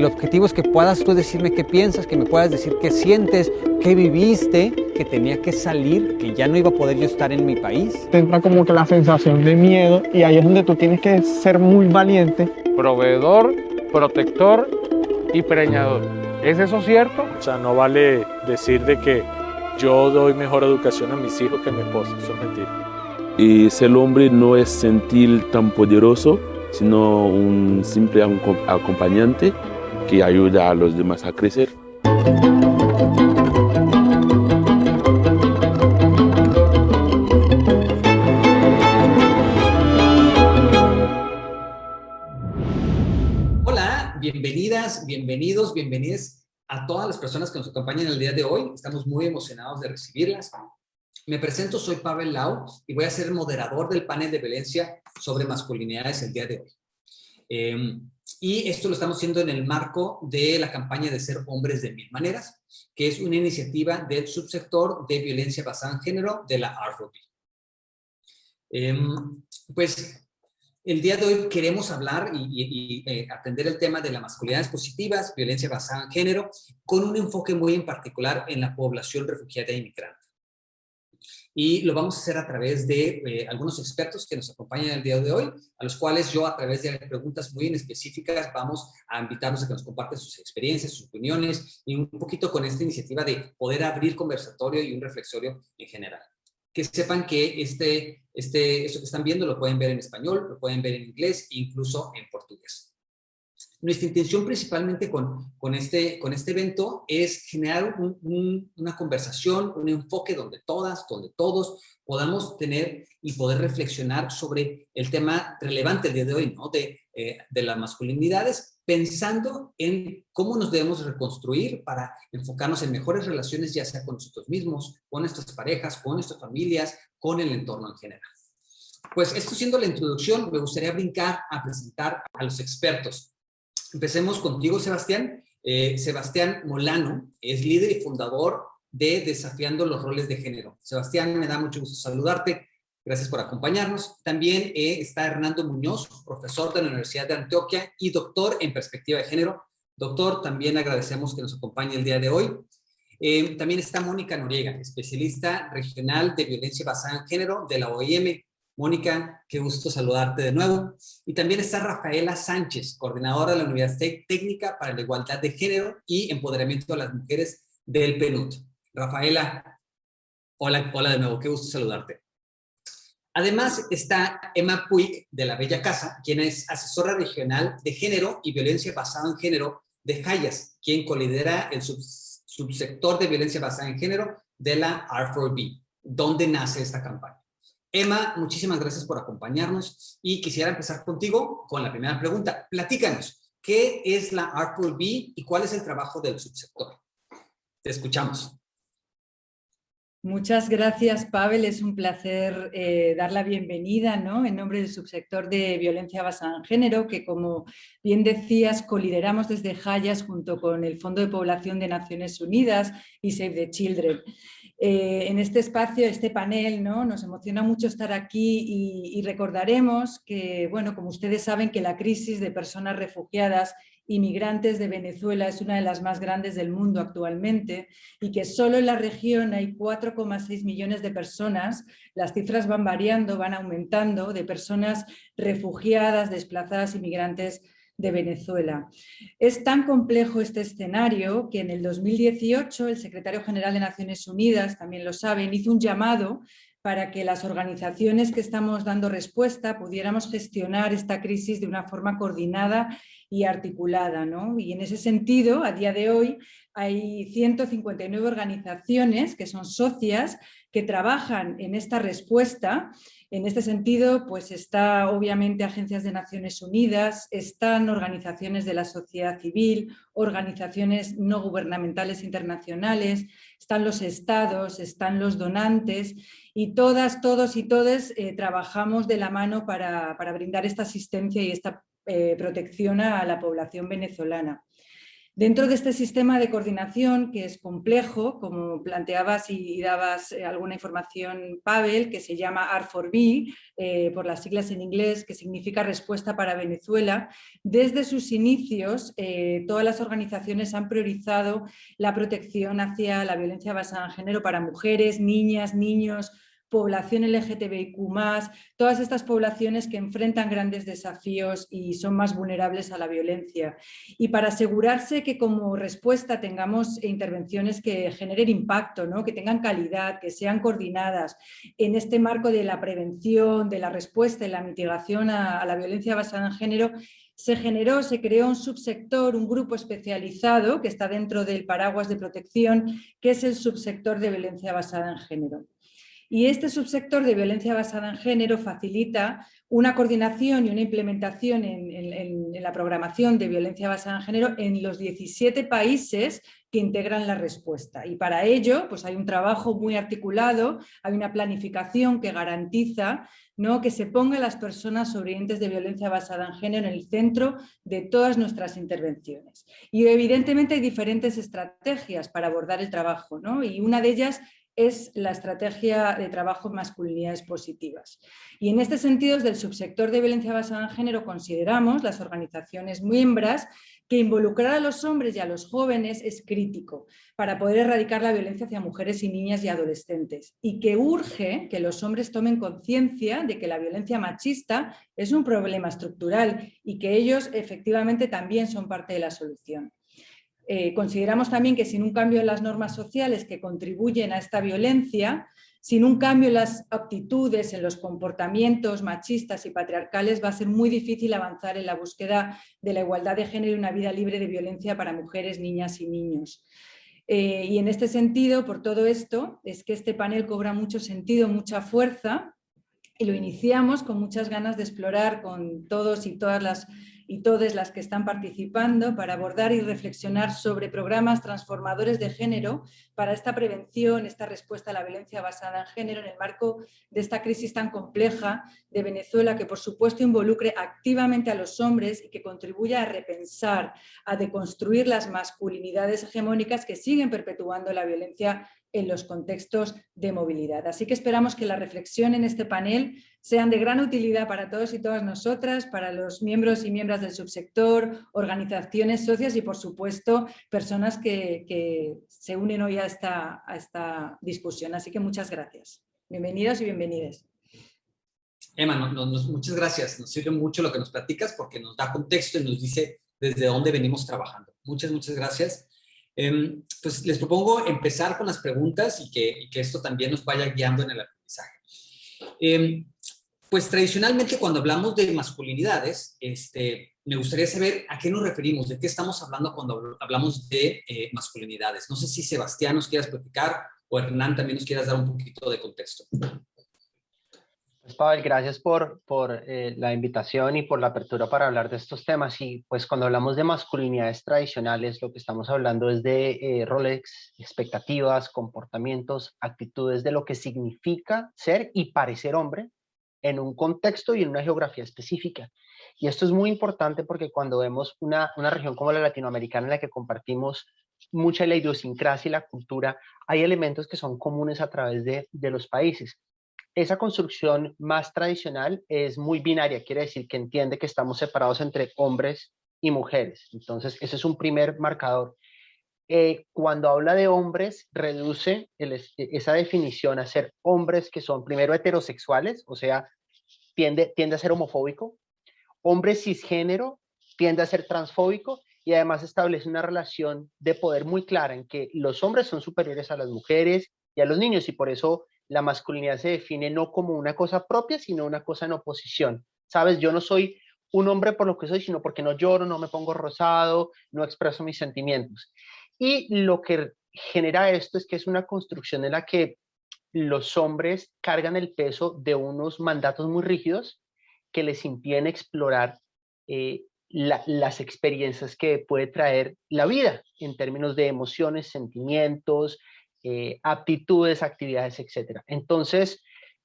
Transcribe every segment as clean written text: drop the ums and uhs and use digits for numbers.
El objetivo es que puedas tú decirme qué piensas, que me puedas decir qué sientes, qué viviste, que tenía que salir, que ya no iba a poder yo estar en mi país. Te entra como que la sensación de miedo y ahí es donde tú tienes que ser muy valiente. Proveedor, protector y preñador. ¿Es eso cierto? O sea, no vale decir de que yo doy mejor educación a mis hijos que a mi esposa. Eso es mentira. Y ser hombre no es sentir tan poderoso, sino un simple acompañante que ayuda a los demás a crecer. Hola, bienvenidas, bienvenidos, bienvenidas a todas las personas que nos acompañan el día de hoy. Estamos muy emocionados de recibirlas. Me presento, soy Pavel Lau y voy a ser el moderador del panel de violencia sobre masculinidades el día de hoy. Y esto lo estamos haciendo en el marco de la campaña de Ser Hombres de Mil Maneras, que es una iniciativa del subsector de violencia basada en género de la R4P. Pues el día de hoy queremos hablar y atender el tema de las masculinidades positivas, violencia basada en género, con un enfoque muy en particular en la población refugiada e inmigrante. Y lo vamos a hacer a través de algunos expertos que nos acompañan el día de hoy, a los cuales yo a través de preguntas muy específicas vamos a invitarlos a que nos compartan sus experiencias, sus opiniones y un poquito con esta iniciativa de poder abrir conversatorio y un reflexiorio en general. Que sepan que esto que están viendo lo pueden ver en español, lo pueden ver en inglés e incluso en portugués. Nuestra intención principalmente con este evento es generar una conversación, un enfoque donde todas, donde todos podamos tener y poder reflexionar sobre el tema relevante el día de hoy, ¿no? De las masculinidades, pensando en cómo nos debemos reconstruir para enfocarnos en mejores relaciones, ya sea con nosotros mismos, con nuestras parejas, con nuestras familias, con el entorno en general. Pues esto siendo la introducción, me gustaría brincar a presentar a los expertos. Empecemos contigo, Sebastián. Sebastián Molano es líder y fundador de Desafiando los Roles de Género. Sebastián, me da mucho gusto saludarte. Gracias por acompañarnos. También está Hernando Muñoz, profesor de la Universidad de Antioquia y doctor en perspectiva de género. Doctor, también agradecemos que nos acompañe el día de hoy. También está Mónica Noriega, especialista regional de violencia basada en género de la OIM. Mónica, qué gusto saludarte de nuevo. Y también está Rafaela Sánchez, coordinadora de la Unidad Técnica para la Igualdad de Género y Empoderamiento de las Mujeres del PNUD. Rafaela, hola de nuevo, qué gusto saludarte. Además está Emma Puig de la Bella Casa, quien es asesora regional de género y violencia basada en género de Hayas, quien colidera el subsector de violencia basada en género de la R4B, donde nace esta campaña. Emma, muchísimas gracias por acompañarnos y quisiera empezar contigo con la primera pregunta. Platícanos, ¿qué es la R4B y cuál es el trabajo del subsector? Te escuchamos. Muchas gracias, Pavel. Es un placer dar la bienvenida, ¿no? En nombre del subsector de violencia basada en género, que como bien decías, colideramos desde Hayas junto con el Fondo de Población de Naciones Unidas y Save the Children. En este espacio, este panel, ¿no? Nos emociona mucho estar aquí y recordaremos que, bueno, como ustedes saben, que la crisis de personas refugiadas inmigrantes de Venezuela es una de las más grandes del mundo actualmente y que solo en la región hay 4,6 millones de personas, las cifras van variando, van aumentando, de personas refugiadas, desplazadas, inmigrantes de Venezuela. Es tan complejo este escenario que en el 2018 el secretario general de Naciones Unidas, también lo saben, hizo un llamado para que las organizaciones que estamos dando respuesta pudiéramos gestionar esta crisis de una forma coordinada y articulada, ¿no? Y en ese sentido, a día de hoy, hay 159 organizaciones que son socias que trabajan en esta respuesta. En este sentido, pues está obviamente agencias de Naciones Unidas, están organizaciones de la sociedad civil, organizaciones no gubernamentales internacionales, están los estados, están los donantes y todas, todos y todes trabajamos de la mano para brindar esta asistencia y esta protección a la población venezolana. Dentro de este sistema de coordinación, que es complejo, como planteabas y dabas alguna información, Pavel, que se llama R4B, por las siglas en inglés, que significa Respuesta para Venezuela, desde sus inicios todas las organizaciones han priorizado la protección hacia la violencia basada en género para mujeres, niñas, niños, población LGTBIQ+, todas estas poblaciones que enfrentan grandes desafíos y son más vulnerables a la violencia. Y para asegurarse que como respuesta tengamos intervenciones que generen impacto, ¿no? Que tengan calidad, que sean coordinadas en este marco de la prevención, de la respuesta y la mitigación a la violencia basada en género, se creó un subsector, un grupo especializado que está dentro del paraguas de protección, que es el subsector de violencia basada en género. Y este subsector de violencia basada en género facilita una coordinación y una implementación en la programación de violencia basada en género en los 17 países que integran la respuesta. Y para ello, pues hay un trabajo muy articulado, hay una planificación que garantiza, ¿no?, que se pongan las personas sobrevivientes de violencia basada en género en el centro de todas nuestras intervenciones. Y evidentemente hay diferentes estrategias para abordar el trabajo, ¿no? Y una de ellas es la estrategia de trabajo en masculinidades positivas. Y en este sentido, desde el subsector de violencia basada en género consideramos, las organizaciones miembros, que involucrar a los hombres y a los jóvenes es crítico para poder erradicar la violencia hacia mujeres y niñas y adolescentes, y que urge que los hombres tomen conciencia de que la violencia machista es un problema estructural y que ellos efectivamente también son parte de la solución. Consideramos también que sin un cambio en las normas sociales que contribuyen a esta violencia, sin un cambio en las actitudes, en los comportamientos machistas y patriarcales, va a ser muy difícil avanzar en la búsqueda de la igualdad de género y una vida libre de violencia para mujeres, niñas y niños. Y en este sentido, por todo esto, es que este panel cobra mucho sentido, mucha fuerza, y lo iniciamos con muchas ganas de explorar con todos y todas las que están participando para abordar y reflexionar sobre programas transformadores de género para esta prevención, esta respuesta a la violencia basada en género en el marco de esta crisis tan compleja de Venezuela, que por supuesto involucre activamente a los hombres y que contribuya a repensar, a deconstruir las masculinidades hegemónicas que siguen perpetuando la violencia en los contextos de movilidad. Así que esperamos que la reflexión en este panel sean de gran utilidad para todos y todas nosotras, para los miembros y miembros del subsector, organizaciones, socias y, por supuesto, personas que se unen hoy a esta discusión. Así que muchas gracias. Bienvenidos y bienvenidas. Emma, muchas gracias. Nos sirve mucho lo que nos platicas porque nos da contexto y nos dice desde dónde venimos trabajando. Muchas gracias. Pues les propongo empezar con las preguntas y que esto también nos vaya guiando en el aprendizaje. Pues tradicionalmente cuando hablamos de masculinidades, me gustaría saber a qué nos referimos, de qué estamos hablando cuando hablamos de masculinidades. No sé si Sebastián nos quieras platicar o Hernán también nos quieras dar un poquito de contexto. Pues, Pavel, gracias por la invitación y por la apertura para hablar de estos temas. Y pues cuando hablamos de masculinidades tradicionales, lo que estamos hablando es de roles, expectativas, comportamientos, actitudes de lo que significa ser y parecer hombre en un contexto y en una geografía específica. Y esto es muy importante porque cuando vemos una región como la latinoamericana en la que compartimos mucha la idiosincrasia y la cultura, hay elementos que son comunes a través de los países. Esa construcción más tradicional es muy binaria, quiere decir que entiende que estamos separados entre hombres y mujeres. Entonces, ese es un primer marcador. Cuando habla de hombres, reduce esa definición a ser hombres que son primero heterosexuales, o sea, tiende a ser homofóbico. Hombre cisgénero tiende a ser transfóbico y además establece una relación de poder muy clara en que los hombres son superiores a las mujeres y a los niños y por eso la masculinidad se define no como una cosa propia, sino una cosa en oposición. ¿Sabes? Yo no soy un hombre por lo que soy, sino porque no lloro, no me pongo rosado, no expreso mis sentimientos. Y lo que genera esto es que es una construcción en la que los hombres cargan el peso de unos mandatos muy rígidos que les impiden explorar las experiencias que puede traer la vida en términos de emociones, sentimientos, aptitudes, actividades, etc. Entonces,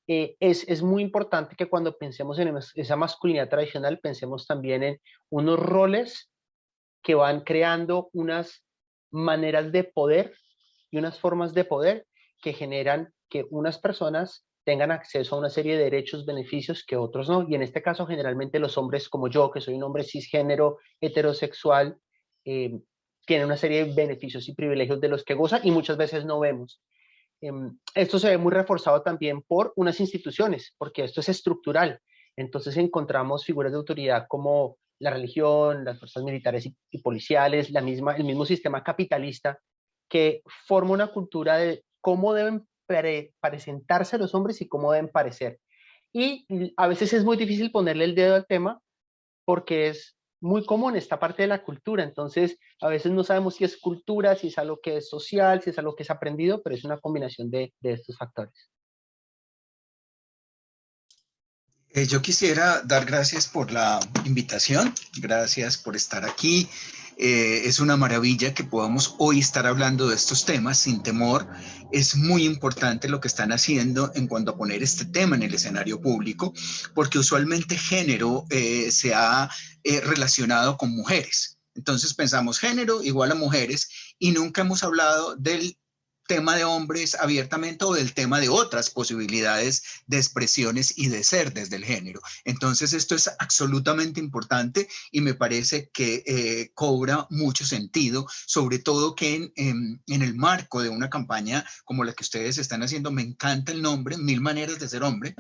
es muy importante que cuando pensemos en esa masculinidad tradicional, pensemos también en unos roles que van creando unas maneras de poder y unas formas de poder que generan que unas personas tengan acceso a una serie de derechos, beneficios que otros no. Y en este caso, generalmente los hombres como yo, que soy un hombre cisgénero, heterosexual, tienen una serie de beneficios y privilegios de los que gozan y muchas veces no vemos. Esto se ve muy reforzado también por unas instituciones, porque esto es estructural. Entonces encontramos figuras de autoridad como la religión, las fuerzas militares y policiales, el mismo sistema capitalista, que forma una cultura de cómo deben presentarse los hombres y cómo deben parecer. Y a veces es muy difícil ponerle el dedo al tema porque es muy común esta parte de la cultura. Entonces, a veces no sabemos si es cultura, si es algo que es social, si es algo que es aprendido, pero es una combinación de estos factores. Yo quisiera dar gracias por la invitación, gracias por estar aquí. Es una maravilla que podamos hoy estar hablando de estos temas sin temor. Es muy importante lo que están haciendo en cuanto a poner este tema en el escenario público, porque usualmente género se ha relacionado con mujeres. Entonces pensamos género igual a mujeres y nunca hemos hablado del tema de hombres abiertamente o del tema de otras posibilidades de expresiones y de ser desde el género. Entonces esto es absolutamente importante y me parece que cobra mucho sentido, sobre todo que en el marco de una campaña como la que ustedes están haciendo. Me encanta el nombre, 1000 maneras de ser hombre.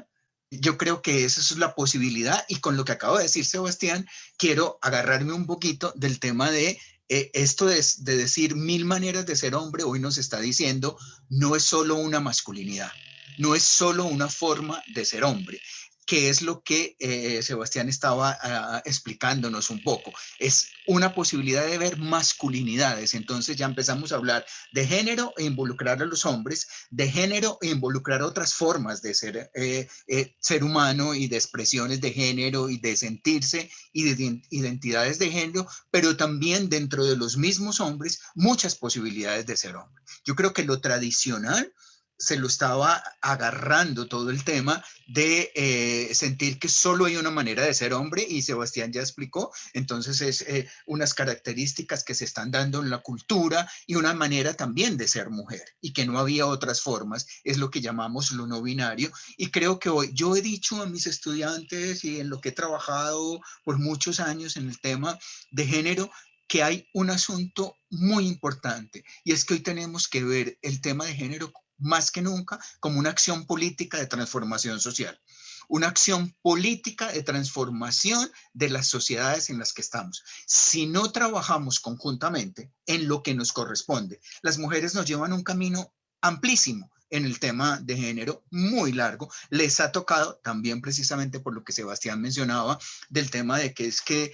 Yo creo que esa es la posibilidad y con lo que acabo de decir Sebastián, quiero agarrarme un poquito del tema de esto de decir 1000 maneras de ser hombre. Hoy nos está diciendo, no es solo una masculinidad, no es solo una forma de ser hombre, que es lo que Sebastián estaba explicándonos un poco. Es una posibilidad de ver masculinidades. Entonces ya empezamos a hablar de género e involucrar a los hombres, de género e involucrar otras formas de ser humano y de expresiones de género y de sentirse y de identidades de género, pero también dentro de los mismos hombres muchas posibilidades de ser hombre. Yo creo que lo tradicional se lo estaba agarrando todo el tema de sentir que solo hay una manera de ser hombre, y Sebastián ya explicó. Entonces es unas características que se están dando en la cultura y una manera también de ser mujer, y que no había otras formas. Es lo que llamamos lo no binario. Y creo que hoy yo he dicho a mis estudiantes y en lo que he trabajado por muchos años en el tema de género, que hay un asunto muy importante, y es que hoy tenemos que ver el tema de género más que nunca como una acción política de transformación social, una acción política de transformación de las sociedades en las que estamos. Si no trabajamos conjuntamente en lo que nos corresponde, las mujeres nos llevan un camino amplísimo en el tema de género, muy largo. Les ha tocado también, precisamente por lo que Sebastián mencionaba, del tema de que es que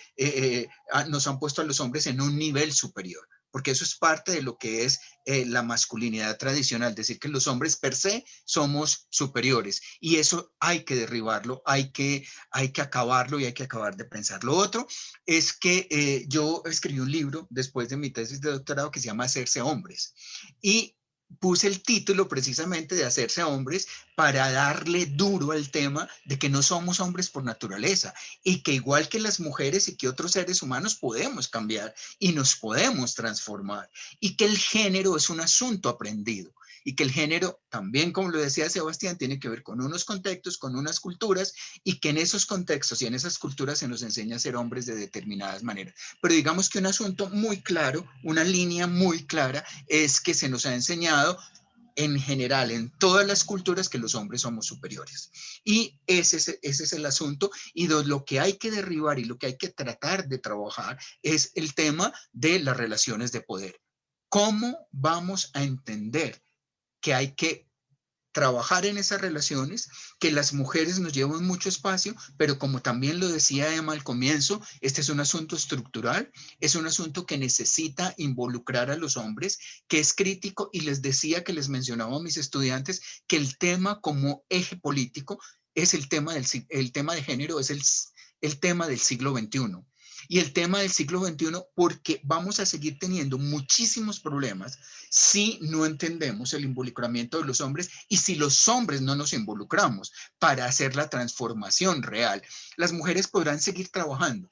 nos han puesto a los hombres en un nivel superior, porque eso es parte de lo que es la masculinidad tradicional, decir que los hombres per se somos superiores, y eso hay que derribarlo, hay que acabarlo, y hay que acabar de pensar. Lo otro es que yo escribí un libro después de mi tesis de doctorado que se llama Hacerse Hombres, y puse el título precisamente de Hacerse Hombres para darle duro al tema de que no somos hombres por naturaleza, y que igual que las mujeres y que otros seres humanos podemos cambiar y nos podemos transformar, y que el género es un asunto aprendido, y que el género también, como lo decía Sebastián, tiene que ver con unos contextos, con unas culturas, y que en esos contextos y en esas culturas se nos enseña a ser hombres de determinadas maneras. Pero digamos que un asunto muy claro, una línea muy clara, es que se nos ha enseñado en general, en todas las culturas, que los hombres somos superiores. Y ese es el asunto, y lo que hay que derribar y lo que hay que tratar de trabajar es el tema de las relaciones de poder. ¿Cómo vamos a entender que hay que trabajar en esas relaciones, que las mujeres nos llevan mucho espacio, pero como también lo decía Emma al comienzo, este es un asunto estructural, es un asunto que necesita involucrar a los hombres, que es crítico, y les decía, que les mencionaba a mis estudiantes, que el tema como eje político es el tema de género, es el tema del siglo XXI. Y el tema del siglo XXI, porque vamos a seguir teniendo muchísimos problemas si no entendemos el involucramiento de los hombres, y si los hombres no nos involucramos para hacer la transformación real. Las mujeres podrán seguir trabajando.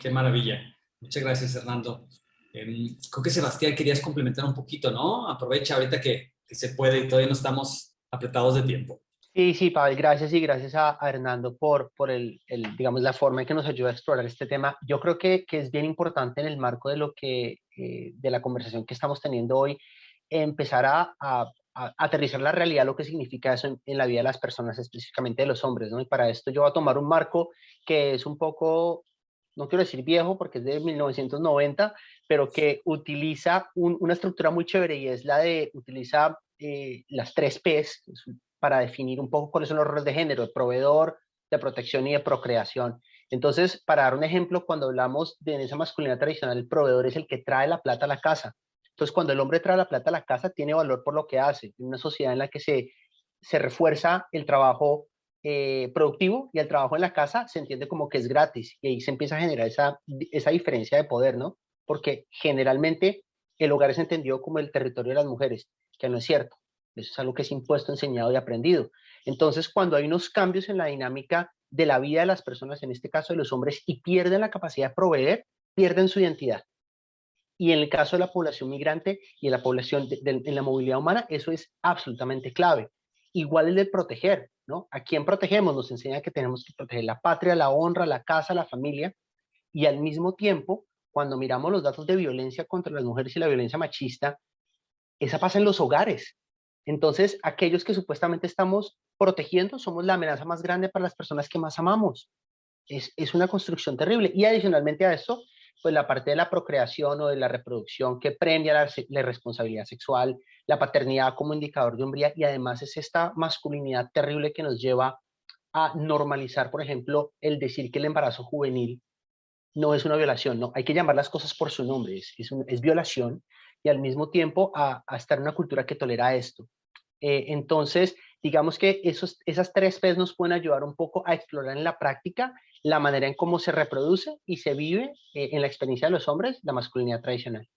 Qué maravilla. Muchas gracias, Hernando. Creo que Sebastián querías complementar un poquito, ¿no? Aprovecha ahorita que se puede y todavía no estamos apretados de tiempo. Sí, sí, Pavel, gracias y gracias a Hernando por digamos, la forma en que nos ayuda a explorar este tema. Yo creo que es bien importante en el marco de lo que, de la conversación que estamos teniendo hoy, empezar a aterrizar la realidad, lo que significa eso en la vida de las personas, específicamente de los hombres, ¿no? Y para esto yo voy a tomar un marco que es un poco, no quiero decir viejo porque es de 1990, pero que utiliza una estructura muy chévere y es la de, utiliza las 3 Ps, para definir un poco cuáles son los roles de género, de proveedor, de protección y de procreación. Entonces, para dar un ejemplo, cuando hablamos de esa masculinidad tradicional, el proveedor es el que trae la plata a la casa. Entonces, cuando el hombre trae la plata a la casa, tiene valor por lo que hace. En una sociedad en la que se refuerza el trabajo productivo y el trabajo en la casa se entiende como que es gratis. Y ahí se empieza a generar esa diferencia de poder, ¿no? Porque generalmente el hogar es entendido como el territorio de las mujeres, que no es cierto. Eso es algo que es impuesto, enseñado y aprendido. Entonces, cuando hay unos cambios en la dinámica de la vida de las personas, en este caso de los hombres, y pierden la capacidad de proveer, pierden su identidad. Y en el caso de la población migrante y en la población en la movilidad humana, eso es absolutamente clave. Igual el de proteger, ¿no? ¿A quién protegemos? Nos enseña que tenemos que proteger la patria, la honra, la casa, la familia, y al mismo tiempo, cuando miramos los datos de violencia contra las mujeres y la violencia machista, esa pasa en los hogares. Entonces, aquellos que supuestamente estamos protegiendo somos la amenaza más grande para las personas que más amamos. Es una construcción terrible. Y adicionalmente a esto, pues la parte de la procreación o de la reproducción que premia la responsabilidad sexual, la paternidad como indicador de hombría, y además es esta masculinidad terrible que nos lleva a normalizar, por ejemplo, el decir que el embarazo juvenil no es una violación, no, hay que llamar las cosas por su nombre, es violación, y al mismo tiempo a estar en una cultura que tolera esto. Entonces, digamos que esas 3 P's nos pueden ayudar un poco a explorar en la práctica la manera en cómo se reproduce y se vive en la experiencia de los hombres la masculinidad tradicional.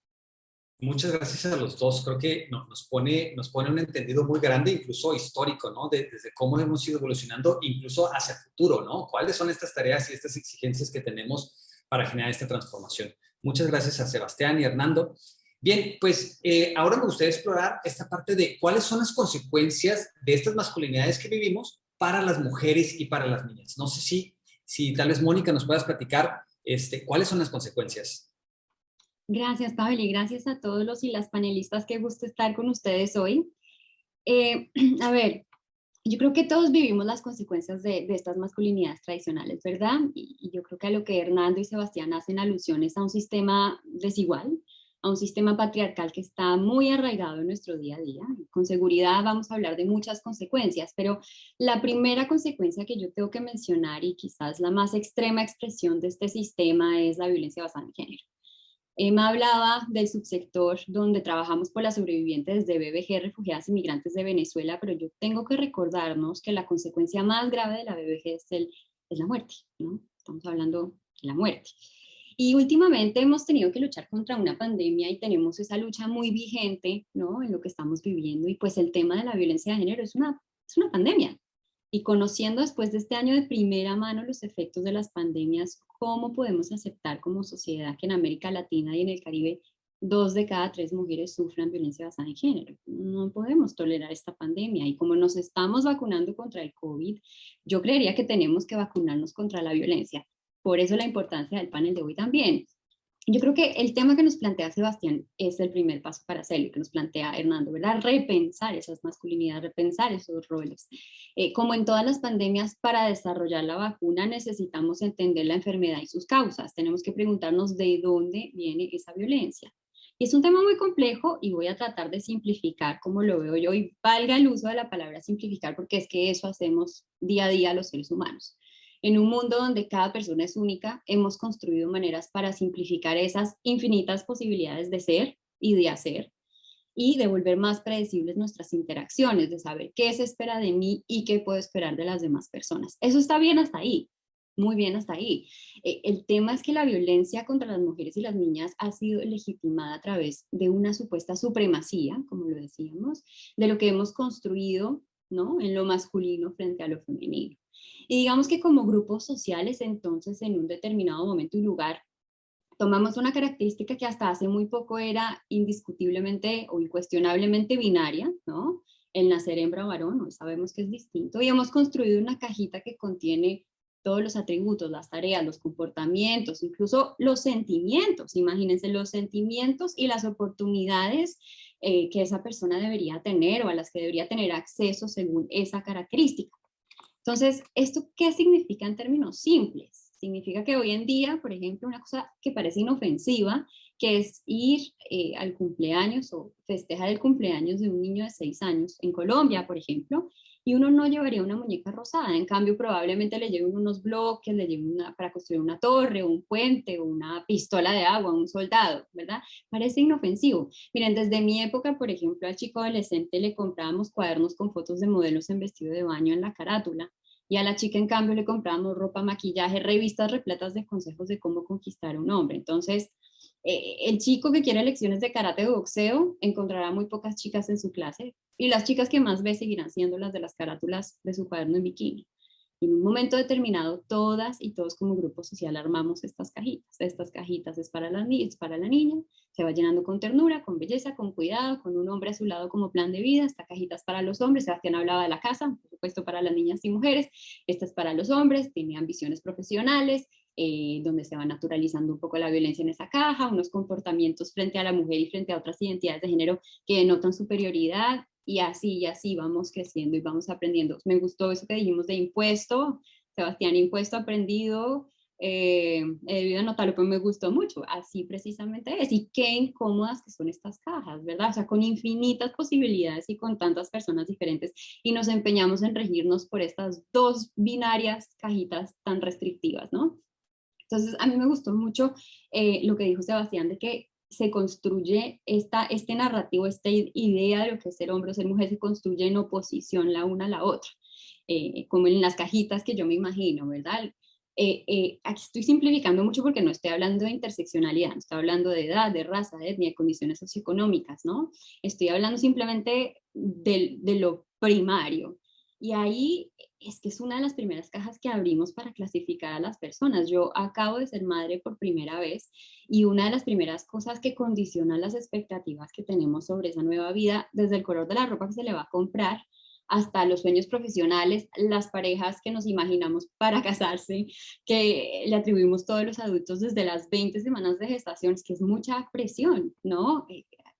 Muchas gracias a los dos. Creo que nos pone un entendido muy grande, incluso histórico, ¿no? Desde cómo hemos ido evolucionando, incluso hacia el futuro, ¿no? ¿Cuáles son estas tareas y estas exigencias que tenemos para generar esta transformación? Muchas gracias a Sebastián y Hernando. Bien, pues ahora me gustaría explorar esta parte de cuáles son las consecuencias de estas masculinidades que vivimos para las mujeres y para las niñas. No sé si tal vez Mónica nos puedas platicar cuáles son las consecuencias. Gracias, Pavel, y gracias a todos los y las panelistas. Qué gusto estar con ustedes hoy. A ver, yo creo que todos vivimos las consecuencias de estas masculinidades tradicionales, ¿verdad? Y yo creo que a lo que Hernando y Sebastián hacen alusiones a un sistema desigual, a un sistema patriarcal que está muy arraigado en nuestro día a día. Con seguridad vamos a hablar de muchas consecuencias, pero la primera consecuencia que yo tengo que mencionar, y quizás la más extrema expresión de este sistema, es la violencia basada en género. Emma hablaba del subsector donde trabajamos por las sobrevivientes de BBG, refugiadas y migrantes de Venezuela, pero yo tengo que recordarnos que la consecuencia más grave de la BBG es la muerte, ¿no? Estamos hablando de la muerte. Y últimamente hemos tenido que luchar contra una pandemia y tenemos esa lucha muy vigente, ¿no? En lo que estamos viviendo, y pues el tema de la violencia de género es una pandemia. Y conociendo después de este año de primera mano los efectos de las pandemias, ¿cómo podemos aceptar como sociedad que en América Latina y en el Caribe 2 de cada 3 mujeres sufran violencia basada en género? No podemos tolerar esta pandemia, y como nos estamos vacunando contra el COVID, yo creería que tenemos que vacunarnos contra la violencia. Por eso la importancia del panel de hoy también. Yo creo que el tema que nos plantea Sebastián es el primer paso para hacerlo, que nos plantea Hernando, ¿verdad? Repensar esas masculinidades, repensar esos roles. Como en todas las pandemias, para desarrollar la vacuna necesitamos entender la enfermedad y sus causas. Tenemos que preguntarnos de dónde viene esa violencia. Y es un tema muy complejo y voy a tratar de simplificar como lo veo yo, y valga el uso de la palabra simplificar, porque es que eso hacemos día a día los seres humanos. En un mundo donde cada persona es única, hemos construido maneras para simplificar esas infinitas posibilidades de ser y de hacer, y de volver más predecibles nuestras interacciones, de saber qué se espera de mí y qué puedo esperar de las demás personas. Eso está bien hasta ahí, muy bien hasta ahí. El tema es que la violencia contra las mujeres y las niñas ha sido legitimada a través de una supuesta supremacía, como lo decíamos, de lo que hemos construido, ¿no?, en lo masculino frente a lo femenino. Y digamos que como grupos sociales, entonces, en un determinado momento y lugar, tomamos una característica que hasta hace muy poco era indiscutiblemente o incuestionablemente binaria, ¿no? El nacer hembra o varón, hoy sabemos que es distinto, y hemos construido una cajita que contiene todos los atributos, las tareas, los comportamientos, incluso los sentimientos. Imagínense los sentimientos y las oportunidades que esa persona debería tener o a las que debería tener acceso según esa característica. Entonces, ¿esto qué significa en términos simples? Significa que hoy en día, por ejemplo, una cosa que parece inofensiva, que es ir al cumpleaños o festejar el cumpleaños de un niño de 6 años, en Colombia, por ejemplo, y uno no llevaría una muñeca rosada, en cambio probablemente le lleven unos bloques, le lleven para construir una torre, un puente, una pistola de agua, un soldado, ¿verdad? Parece inofensivo. Miren, desde mi época, por ejemplo, al chico adolescente le comprábamos cuadernos con fotos de modelos en vestido de baño en la carátula, y a la chica en cambio le comprábamos ropa, maquillaje, revistas repletas de consejos de cómo conquistar a un hombre. Entonces, el chico que quiere lecciones de karate o boxeo encontrará muy pocas chicas en su clase, y las chicas que más ve seguirán siendo las de las carátulas de su cuaderno en bikini. Y en un momento determinado, todas y todos como grupo social armamos estas cajitas. Estas cajitas es para la niña, se va llenando con ternura, con belleza, con cuidado, con un hombre a su lado como plan de vida. Esta cajita es para los hombres, Sebastián hablaba de la casa, por supuesto para las niñas y mujeres. Esta es para los hombres, tiene ambiciones profesionales, donde se va naturalizando un poco la violencia en esa caja, unos comportamientos frente a la mujer y frente a otras identidades de género que denotan superioridad, y así vamos creciendo y vamos aprendiendo. Me gustó eso que dijimos de impuesto, Sebastián, impuesto aprendido, he debido anotarlo, pues me gustó mucho, así precisamente es, y qué incómodas que son estas cajas, ¿verdad? O sea, con infinitas posibilidades y con tantas personas diferentes, y nos empeñamos en regirnos por estas dos binarias cajitas tan restrictivas, ¿no? Entonces, a mí me gustó mucho lo que dijo Sebastián, de que se construye este narrativo, esta idea de lo que es ser hombre o ser mujer, se construye en oposición la una a la otra, como en las cajitas que yo me imagino, ¿verdad? Aquí estoy simplificando mucho porque no estoy hablando de interseccionalidad, no estoy hablando de edad, de raza, de etnia, de condiciones socioeconómicas, ¿no? Estoy hablando simplemente de lo primario. Y ahí es que es una de las primeras cajas que abrimos para clasificar a las personas. Yo acabo de ser madre por primera vez, y una de las primeras cosas que condicionan las expectativas que tenemos sobre esa nueva vida, desde el color de la ropa que se le va a comprar, hasta los sueños profesionales, las parejas que nos imaginamos para casarse, que le atribuimos todos los adultos desde las 20 semanas de gestación, es que es mucha presión, ¿no?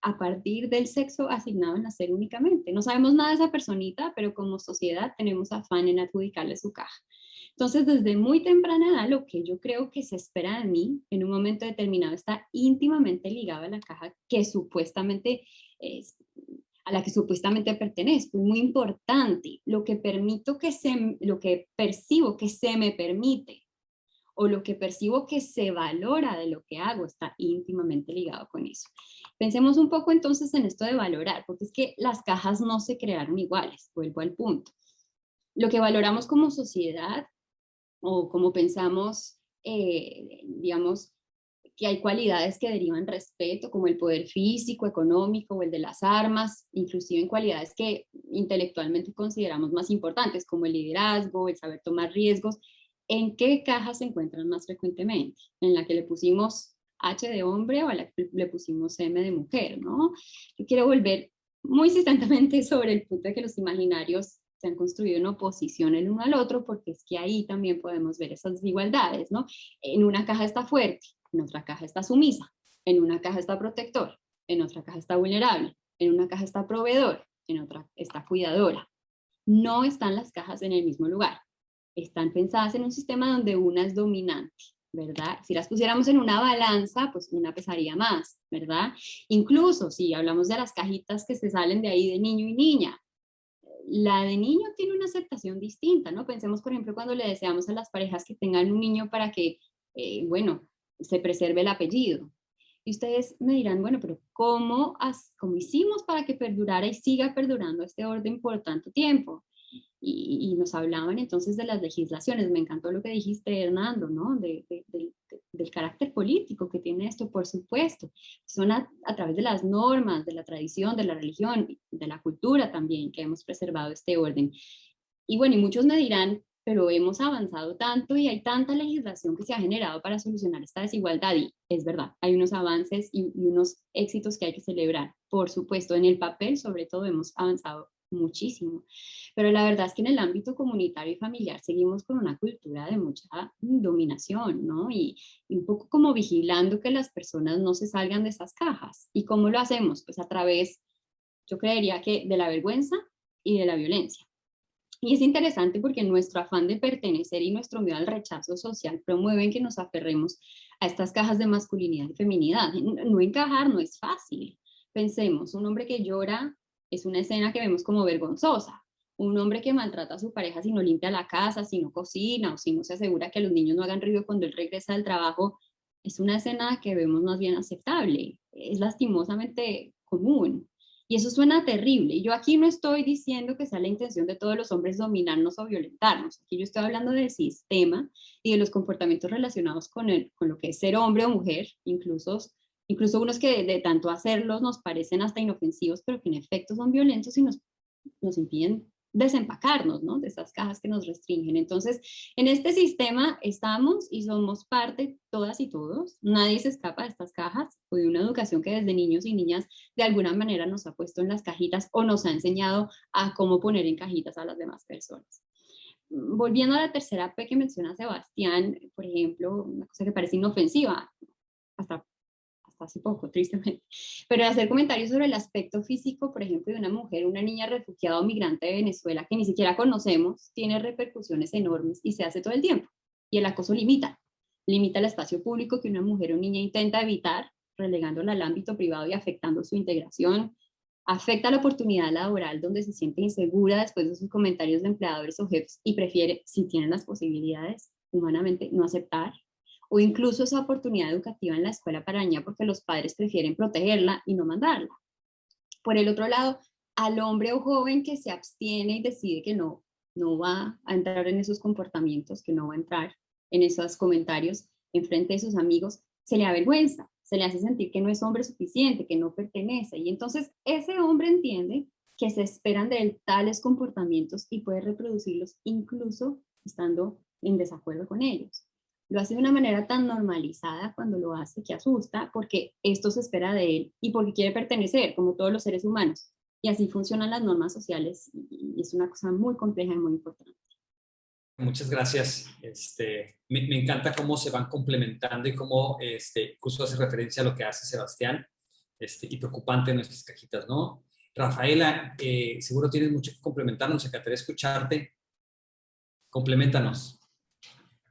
A partir del sexo asignado al nacer únicamente. No sabemos nada de esa personita, pero como sociedad tenemos afán en adjudicarle su caja. Entonces, desde muy temprana edad, lo que yo creo que se espera de mí en un momento determinado está íntimamente ligado a la caja que supuestamente es, a la que supuestamente pertenezco. Es muy importante lo que lo que percibo que se me permite, o lo que percibo que se valora de lo que hago, está íntimamente ligado con eso. Pensemos un poco entonces en esto de valorar, porque es que las cajas no se crearon iguales, vuelvo al punto. Lo que valoramos como sociedad, o como pensamos, digamos, que hay cualidades que derivan respeto, como el poder físico, económico o el de las armas, inclusive en cualidades que intelectualmente consideramos más importantes, como el liderazgo, el saber tomar riesgos. ¿En qué caja se encuentran más frecuentemente? ¿En la que le pusimos H de hombre o a la que le pusimos M de mujer, ¿no? Yo quiero volver muy insistentemente sobre el punto de que los imaginarios se han construido en oposición el uno al otro, porque es que ahí también podemos ver esas desigualdades, ¿no? En una caja está fuerte, en otra caja está sumisa, en una caja está protector, en otra caja está vulnerable, en una caja está proveedor, en otra está cuidadora. No están las cajas en el mismo lugar. Están pensadas en un sistema donde una es dominante, ¿verdad? Si las pusiéramos en una balanza, pues una pesaría más, ¿verdad? Incluso si hablamos de las cajitas que se salen de ahí de niño y niña, la de niño tiene una aceptación distinta, ¿no? Pensemos, por ejemplo, cuando le deseamos a las parejas que tengan un niño para que, bueno, se preserve el apellido. Y ustedes me dirán, bueno, pero ¿cómo hicimos para que perdurara y siga perdurando este orden por tanto tiempo? Y nos hablaban entonces de las legislaciones. Me encantó lo que dijiste, Hernando, ¿no? Del carácter político que tiene esto, por supuesto. Son a través de las normas, de la tradición, de la religión, de la cultura también, que hemos preservado este orden. Y bueno, y muchos me dirán, pero hemos avanzado tanto y hay tanta legislación que se ha generado para solucionar esta desigualdad y es verdad, hay unos avances y unos éxitos que hay que celebrar. Por supuesto, en el papel sobre todo hemos avanzado muchísimo, pero la verdad es que en el ámbito comunitario y familiar seguimos con una cultura de mucha dominación, ¿no? Y un poco como vigilando que las personas no se salgan de esas cajas. ¿Y cómo lo hacemos? Pues a través, yo creería que de la vergüenza y de la violencia. Y es interesante porque nuestro afán de pertenecer y nuestro miedo al rechazo social promueven que nos aferremos a estas cajas de masculinidad y feminidad. No encajar no es fácil. Pensemos, un hombre que llora es una escena que vemos como vergonzosa. Un hombre que maltrata a su pareja si no limpia la casa, si no cocina o si no se asegura que los niños no hagan ruido cuando él regresa del trabajo, es una escena que vemos más bien aceptable. Es lastimosamente común. Y eso suena terrible. Y yo aquí no estoy diciendo que sea la intención de todos los hombres dominarnos o violentarnos. Aquí yo estoy hablando del sistema y de los comportamientos relacionados con lo que es ser hombre o mujer, incluso unos que de tanto hacerlos nos parecen hasta inofensivos, pero que en efecto son violentos y nos impiden desempacarnos, ¿no? De esas cajas que nos restringen. Entonces, en este sistema estamos y somos parte todas y todos. Nadie se escapa de estas cajas o de una educación que desde niños y niñas de alguna manera nos ha puesto en las cajitas o nos ha enseñado a cómo poner en cajitas a las demás personas. Volviendo a la tercera P que menciona Sebastián, por ejemplo, una cosa que parece inofensiva, hasta hace poco, tristemente, pero hacer comentarios sobre el aspecto físico, por ejemplo, de una mujer, una niña refugiada o migrante de Venezuela que ni siquiera conocemos, tiene repercusiones enormes y se hace todo el tiempo. Y el acoso limita el espacio público que una mujer o niña intenta evitar, relegándola al ámbito privado y afectando su integración. Afecta la oportunidad laboral donde se siente insegura después de sus comentarios de empleadores o jefes y prefiere, si tienen las posibilidades, humanamente no aceptar. O incluso esa oportunidad educativa en la escuela para la niña porque los padres prefieren protegerla y no mandarla. Por el otro lado, al hombre o joven que se abstiene y decide que no va a entrar en esos comportamientos, que no va a entrar en esos comentarios en frente de sus amigos, se le avergüenza, se le hace sentir que no es hombre suficiente, que no pertenece. Y entonces ese hombre entiende que se esperan de él tales comportamientos y puede reproducirlos incluso estando en desacuerdo con ellos. Lo hace de una manera tan normalizada cuando lo hace que asusta porque esto se espera de él y porque quiere pertenecer como todos los seres humanos. Y así funcionan las normas sociales y es una cosa muy compleja y muy importante. Muchas gracias. Me encanta cómo se van complementando y cómo justo hace referencia a lo que hace Sebastián y preocupante en nuestras cajitas, ¿no? Rafaela, seguro tienes mucho que complementarnos, encantaría escucharte. Compleméntanos.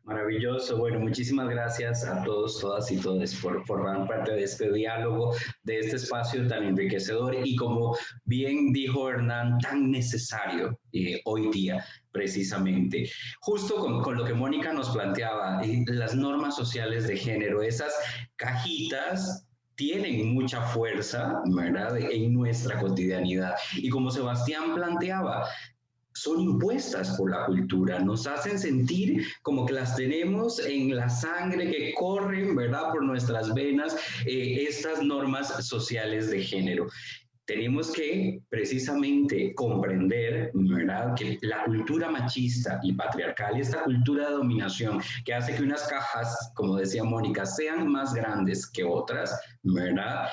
Maravilloso. Bueno, muchísimas gracias a todos, todas y todes por formar parte de este diálogo, de este espacio tan enriquecedor y como bien dijo Hernán, tan necesario hoy día, precisamente. Justo con lo que Mónica nos planteaba, las normas sociales de género, esas cajitas tienen mucha fuerza, ¿verdad?, en nuestra cotidianidad. Y como Sebastián planteaba, son impuestas por la cultura, nos hacen sentir como que las tenemos en la sangre, que corren, ¿verdad?, por nuestras venas, estas normas sociales de género. Tenemos que precisamente comprender, ¿verdad?, que la cultura machista y patriarcal y esta cultura de dominación que hace que unas cajas, como decía Mónica, sean más grandes que otras, ¿verdad?,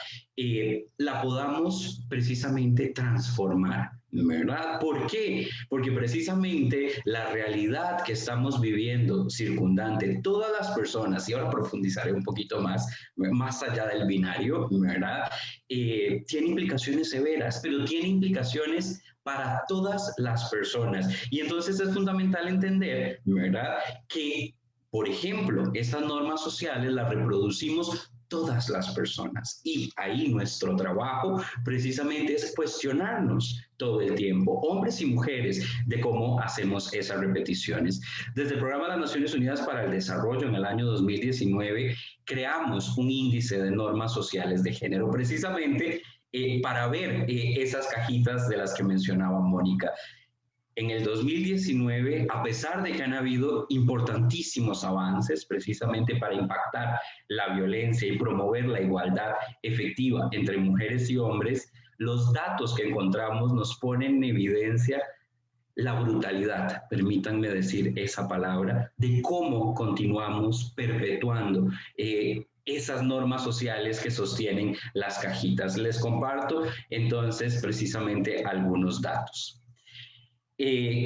la podamos precisamente transformar, ¿verdad? ¿Por qué? Porque precisamente la realidad que estamos viviendo circundante todas las personas, y ahora profundizaré un poquito más allá del binario, ¿verdad?, tiene implicaciones severas, pero tiene implicaciones para todas las personas. Y entonces es fundamental entender, ¿verdad?, que, por ejemplo, estas normas sociales las reproducimos todas las personas. Y ahí nuestro trabajo precisamente es cuestionarnos todo el tiempo, hombres y mujeres, de cómo hacemos esas repeticiones. Desde el Programa de las Naciones Unidas para el Desarrollo en el año 2019 creamos un índice de normas sociales de género precisamente para ver esas cajitas de las que mencionaba Mónica. En el 2019, a pesar de que han habido importantísimos avances precisamente para impactar la violencia y promover la igualdad efectiva entre mujeres y hombres, los datos que encontramos nos ponen en evidencia la brutalidad, permítanme decir esa palabra, de cómo continuamos perpetuando esas normas sociales que sostienen las cajitas. Les comparto entonces precisamente algunos datos.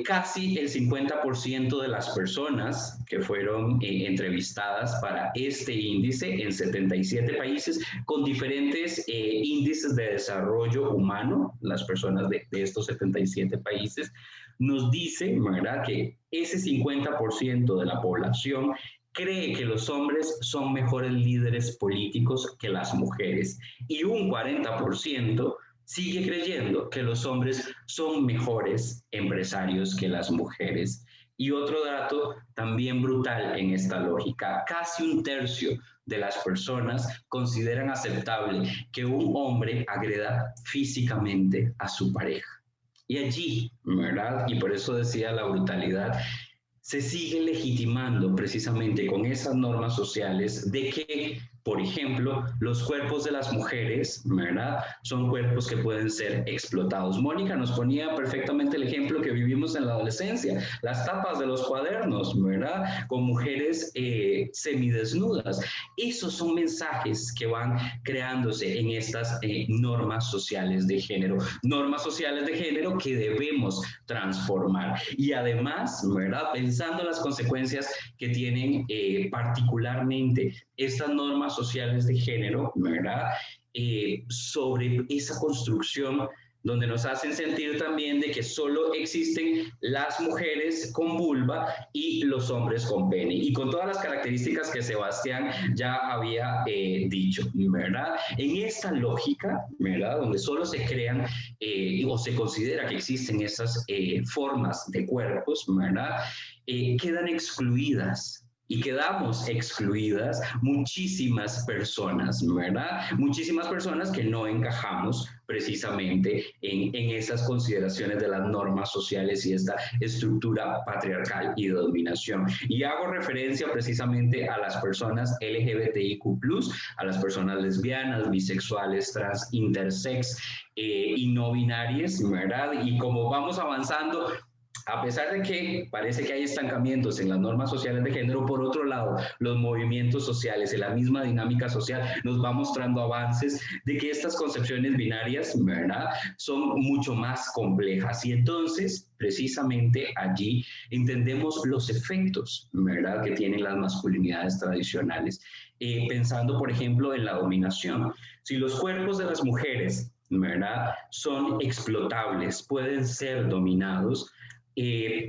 Casi el 50% de las personas que fueron entrevistadas para este índice en 77 países con diferentes índices de desarrollo humano, las personas de estos 77 países, nos dice, ¿verdad?, que ese 50% de la población cree que los hombres son mejores líderes políticos que las mujeres, y un 40% sigue creyendo que los hombres son mejores empresarios que las mujeres. Y otro dato también brutal en esta lógica, casi un tercio de las personas consideran aceptable que un hombre agreda físicamente a su pareja. Y allí, ¿verdad?, y por eso decía la brutalidad, se sigue legitimando precisamente con esas normas sociales de que, por ejemplo, los cuerpos de las mujeres, ¿verdad?, son cuerpos que pueden ser explotados. Mónica nos ponía perfectamente el ejemplo que vivimos en la adolescencia, las tapas de los cuadernos, ¿verdad?, con mujeres semidesnudas. Esos son mensajes que van creándose en estas normas sociales de género que debemos transformar. Y además, ¿verdad?, pensando en las consecuencias que tienen particularmente estas normas sociales de género, ¿verdad?, sobre esa construcción donde nos hacen sentir también de que solo existen las mujeres con vulva y los hombres con pene, y con todas las características que Sebastián ya había dicho, ¿verdad? En esta lógica, ¿verdad?, donde solo se crean o se considera que existen esas formas de cuerpos, ¿verdad?, quedan excluidas. Y quedamos excluidas muchísimas personas, ¿verdad? Muchísimas personas que no encajamos precisamente en esas consideraciones de las normas sociales y esta estructura patriarcal y de dominación. Y hago referencia precisamente a las personas LGBTIQ+, a las personas lesbianas, bisexuales, trans, intersex y no binarias, ¿verdad? Y como vamos avanzando, a pesar de que parece que hay estancamientos en las normas sociales de género, por otro lado, los movimientos sociales, en la misma dinámica social, nos va mostrando avances de que estas concepciones binarias, ¿verdad?, son mucho más complejas. Y entonces, precisamente allí, entendemos los efectos, ¿verdad?, que tienen las masculinidades tradicionales. Pensando, por ejemplo, en la dominación. Si los cuerpos de las mujeres, ¿verdad?, son explotables, pueden ser dominados,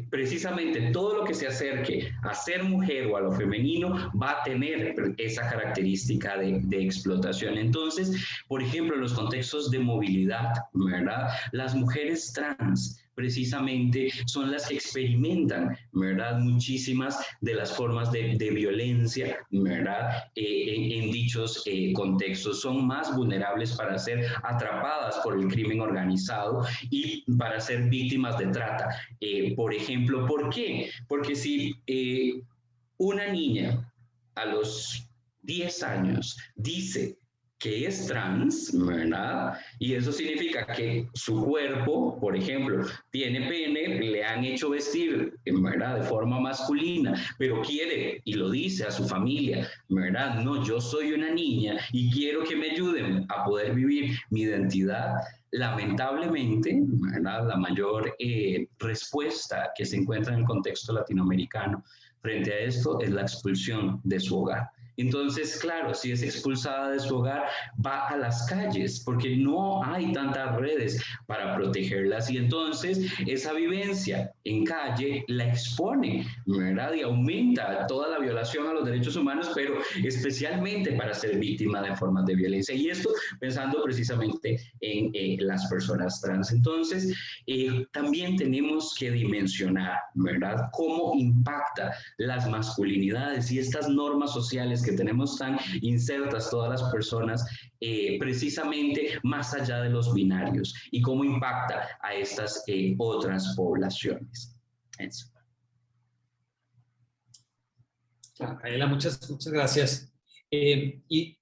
precisamente todo lo que se acerque a ser mujer o a lo femenino va a tener esa característica de explotación. Entonces, por ejemplo, en los contextos de movilidad, ¿verdad?, las mujeres trans precisamente son las que experimentan, ¿verdad?, muchísimas de las formas de violencia, ¿verdad?, en dichos contextos. Son más vulnerables para ser atrapadas por el crimen organizado y para ser víctimas de trata. Por ejemplo, ¿por qué? Porque si una niña a los 10 años dice que es trans, ¿verdad?, y eso significa que su cuerpo, por ejemplo, tiene pene, le han hecho vestir, ¿verdad?, de forma masculina, pero quiere y lo dice a su familia, ¿verdad?, no, yo soy una niña y quiero que me ayuden a poder vivir mi identidad. Lamentablemente, ¿verdad?, la mayor respuesta que se encuentra en el contexto latinoamericano frente a esto es la expulsión de su hogar. Entonces, claro, si es expulsada de su hogar, va a las calles porque no hay tantas redes para protegerlas, y entonces esa vivencia en calle la expone, ¿verdad?, y aumenta toda la violación a los derechos humanos, pero especialmente para ser víctima de formas de violencia. Y esto pensando precisamente en las personas trans. Entonces, también tenemos que dimensionar, ¿verdad?, cómo impacta las masculinidades y estas normas sociales que tenemos tan insertas todas las personas, precisamente más allá de los binarios, y cómo impacta a estas otras poblaciones. Eso. Rafaela, muchas gracias. Y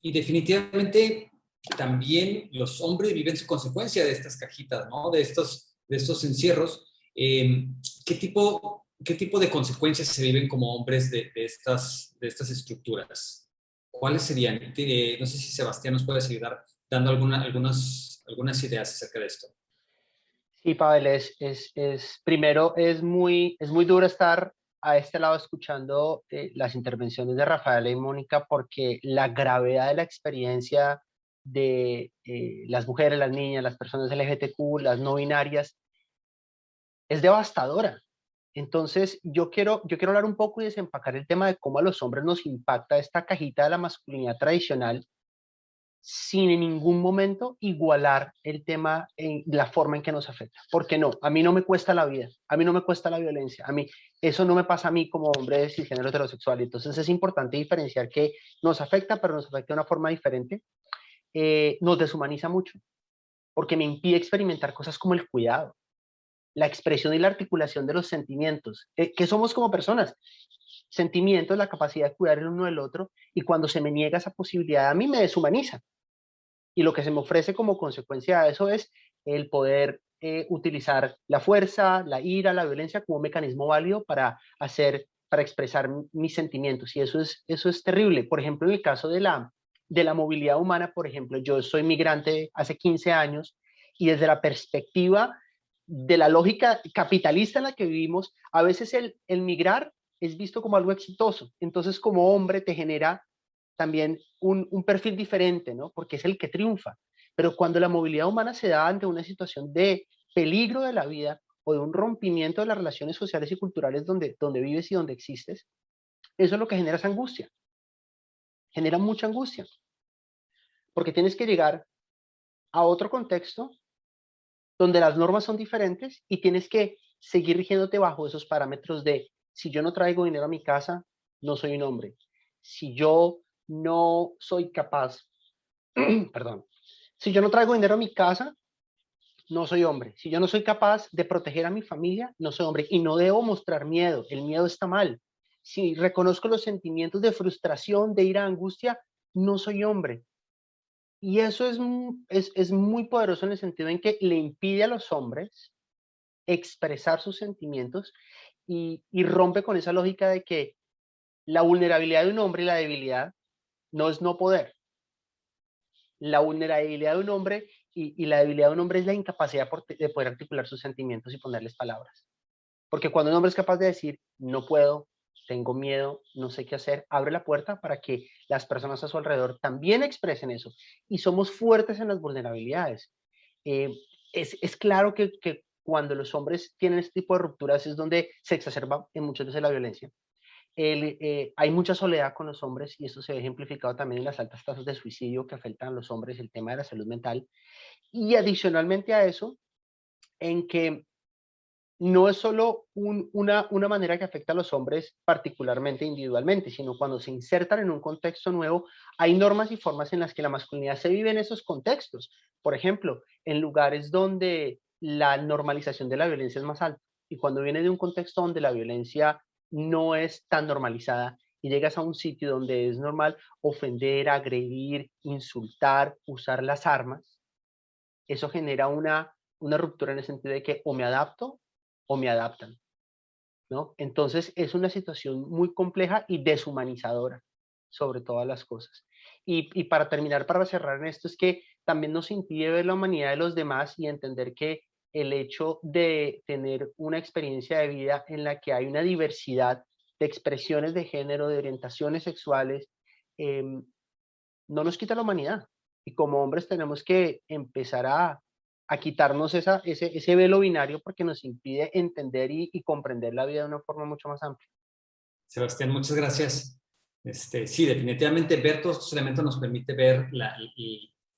definitivamente también los hombres viven su consecuencia de estas cajitas, ¿no?, de estos encierros. ¿Qué tipo de consecuencias se viven como hombres de estas estructuras? ¿Cuáles serían? No sé si Sebastián nos puedes ayudar dando algunas ideas acerca de esto. Sí, Pavel, primero es muy duro estar a este lado escuchando las intervenciones de Rafaela y Mónica, porque la gravedad de la experiencia de las mujeres, las niñas, las personas LGBTQ, las no binarias, es devastadora. Entonces, yo quiero hablar un poco y desempacar el tema de cómo a los hombres nos impacta esta cajita de la masculinidad tradicional, sin en ningún momento igualar el tema en la forma en que nos afecta. Porque no, a mí no me cuesta la vida, a mí no me cuesta la violencia, a mí eso no me pasa a mí como hombre cisgénero heterosexual. Entonces es importante diferenciar que nos afecta, pero nos afecta de una forma diferente. Nos deshumaniza mucho, porque me impide experimentar cosas como el cuidado, la expresión y la articulación de los sentimientos, que somos como personas. Sentimientos, la capacidad de cuidar el uno del otro, y cuando se me niega esa posibilidad a mí me deshumaniza. Y lo que se me ofrece como consecuencia de eso es el poder utilizar la fuerza, la ira, la violencia como un mecanismo válido para expresar mis sentimientos. Y eso es terrible. Por ejemplo, en el caso de la movilidad humana, por ejemplo, yo soy migrante hace 15 años, y desde la perspectiva de la lógica capitalista en la que vivimos, a veces el migrar es visto como algo exitoso. Entonces, como hombre te genera también un perfil diferente, ¿no? Porque es el que triunfa. Pero cuando la movilidad humana se da ante una situación de peligro de la vida o de un rompimiento de las relaciones sociales y culturales donde vives y donde existes, eso es lo que genera esa angustia. Genera mucha angustia. Porque tienes que llegar a otro contexto donde las normas son diferentes y tienes que seguir rigiéndote bajo esos parámetros de: si yo no traigo dinero a mi casa, no soy un hombre. Si yo no soy capaz, perdón, si yo no traigo dinero a mi casa, no soy hombre. Si yo no soy capaz de proteger a mi familia, no soy hombre. Y no debo mostrar miedo. El miedo está mal. Si reconozco los sentimientos de frustración, de ira, angustia, no soy hombre. Y eso es muy poderoso en el sentido en que le impide a los hombres expresar sus sentimientos, y rompe con esa lógica de que la vulnerabilidad de un hombre y la debilidad no es no poder. La vulnerabilidad de un hombre y la debilidad de un hombre es la incapacidad de poder articular sus sentimientos y ponerles palabras. Porque cuando un hombre es capaz de decir: no puedo, tengo miedo, no sé qué hacer, abre la puerta para que las personas a su alrededor también expresen eso. Y somos fuertes en las vulnerabilidades. Es claro que cuando los hombres tienen este tipo de rupturas es donde se exacerba en muchas veces la violencia. Hay mucha soledad con los hombres, y eso se ve ejemplificado también en las altas tasas de suicidio que afectan a los hombres, el tema de la salud mental. Y adicionalmente a eso, en que no es solo una manera que afecta a los hombres particularmente individualmente, sino cuando se insertan en un contexto nuevo, hay normas y formas en las que la masculinidad se vive en esos contextos. Por ejemplo, en lugares donde la normalización de la violencia es más alta, y cuando viene de un contexto donde la violencia no es tan normalizada, y llegas a un sitio donde es normal ofender, agredir, insultar, usar las armas, eso genera una ruptura en el sentido de que o me adapto o me adaptan, ¿no? Entonces es una situación muy compleja y deshumanizadora sobre todas las cosas. Y para terminar, para cerrar en esto, es que también nos impide ver la humanidad de los demás y entender que el hecho de tener una experiencia de vida en la que hay una diversidad de expresiones de género, de orientaciones sexuales, no nos quita la humanidad. Y como hombres tenemos que empezar a quitarnos ese velo binario, porque nos impide entender y comprender la vida de una forma mucho más amplia. Sebastián, muchas gracias. Sí, definitivamente ver todos estos elementos nos permite ver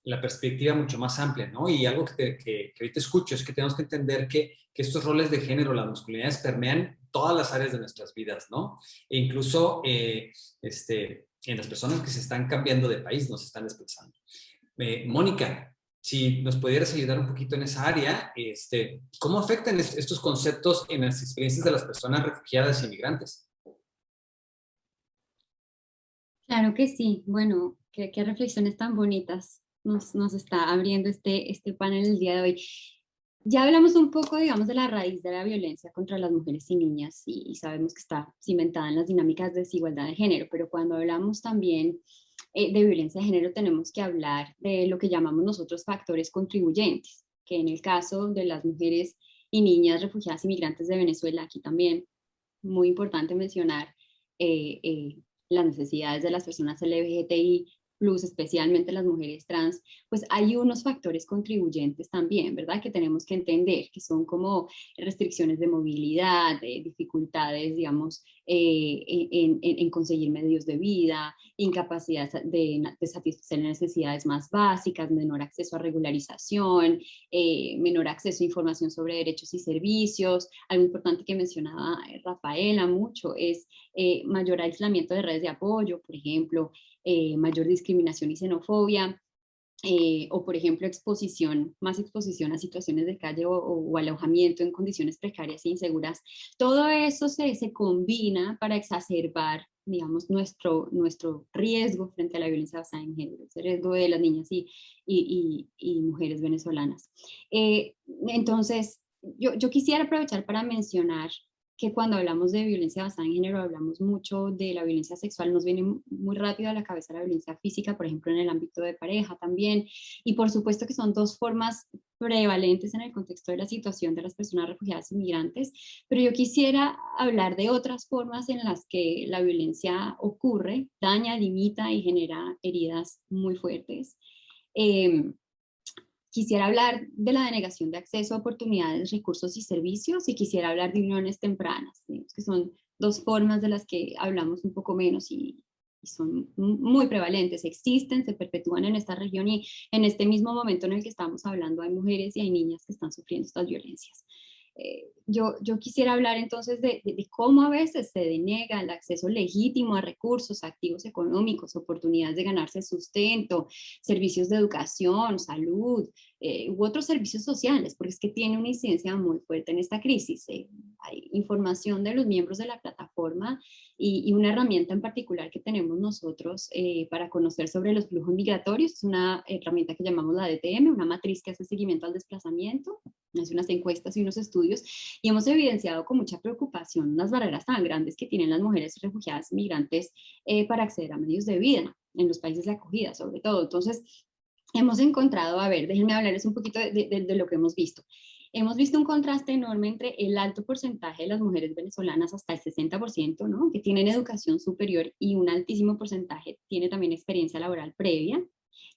la perspectiva mucho más amplia, ¿no? Y algo que ahorita escucho es que tenemos que entender que estos roles de género, las masculinidades, permean todas las áreas de nuestras vidas, ¿no? E incluso en las personas que se están cambiando de país, nos están desplazando. Mónica, si nos pudieras ayudar un poquito en esa área, ¿cómo afectan estos conceptos en las experiencias de las personas refugiadas y migrantes? Claro que sí. Bueno, qué reflexiones tan bonitas nos está abriendo este panel el día de hoy. Ya hablamos un poco, digamos, de la raíz de la violencia contra las mujeres y niñas y sabemos que está cimentada en las dinámicas de desigualdad de género, pero cuando hablamos también de violencia de género tenemos que hablar de lo que llamamos nosotros factores contribuyentes, que en el caso de las mujeres y niñas refugiadas y migrantes de Venezuela, aquí también muy importante mencionar las necesidades de las personas LGBTI, plus especialmente las mujeres trans, pues hay unos factores contribuyentes también, ¿verdad? Que tenemos que entender, que son como restricciones de movilidad, dificultades, digamos, en conseguir medios de vida, incapacidad de satisfacer necesidades más básicas, menor acceso a regularización, menor acceso a información sobre derechos y servicios. Algo importante que mencionaba Rafaela mucho es mayor aislamiento de redes de apoyo, por ejemplo, mayor discriminación y xenofobia, o por ejemplo más exposición a situaciones de calle o alojamiento en condiciones precarias e inseguras. Todo eso se combina para exacerbar, digamos, nuestro riesgo frente a la violencia basada en género, el riesgo de las niñas y mujeres venezolanas. Entonces, yo quisiera aprovechar para mencionar que cuando hablamos de violencia basada en género hablamos mucho de la violencia sexual, nos viene muy rápido a la cabeza la violencia física, por ejemplo en el ámbito de pareja también, y por supuesto que son dos formas prevalentes en el contexto de la situación de las personas refugiadas y migrantes, pero yo quisiera hablar de otras formas en las que la violencia ocurre, daña, limita y genera heridas muy fuertes. Quisiera hablar de la denegación de acceso a oportunidades, recursos y servicios, y quisiera hablar de uniones tempranas, que son dos formas de las que hablamos un poco menos y son muy prevalentes, existen, se perpetúan en esta región y en este mismo momento en el que estamos hablando hay mujeres y hay niñas que están sufriendo estas violencias. Yo quisiera hablar entonces de cómo a veces se denega el acceso legítimo a recursos, activos económicos, oportunidades de ganarse sustento, servicios de educación, salud, u otros servicios sociales, porque es que tiene una incidencia muy fuerte en esta crisis. Hay información de los miembros de la plataforma y una herramienta en particular que tenemos nosotros para conocer sobre los flujos migratorios, es una herramienta que llamamos la DTM, una matriz que hace seguimiento al desplazamiento, hace unas encuestas y unos estudios, y hemos evidenciado con mucha preocupación las barreras tan grandes que tienen las mujeres refugiadas y migrantes para acceder a medios de vida en los países de acogida, sobre todo. Entonces, hemos encontrado, a ver, déjenme hablarles un poquito de lo que hemos visto. Hemos visto un contraste enorme entre el alto porcentaje de las mujeres venezolanas, hasta el 60%, ¿no?, que tienen educación superior, y un altísimo porcentaje tiene también experiencia laboral previa.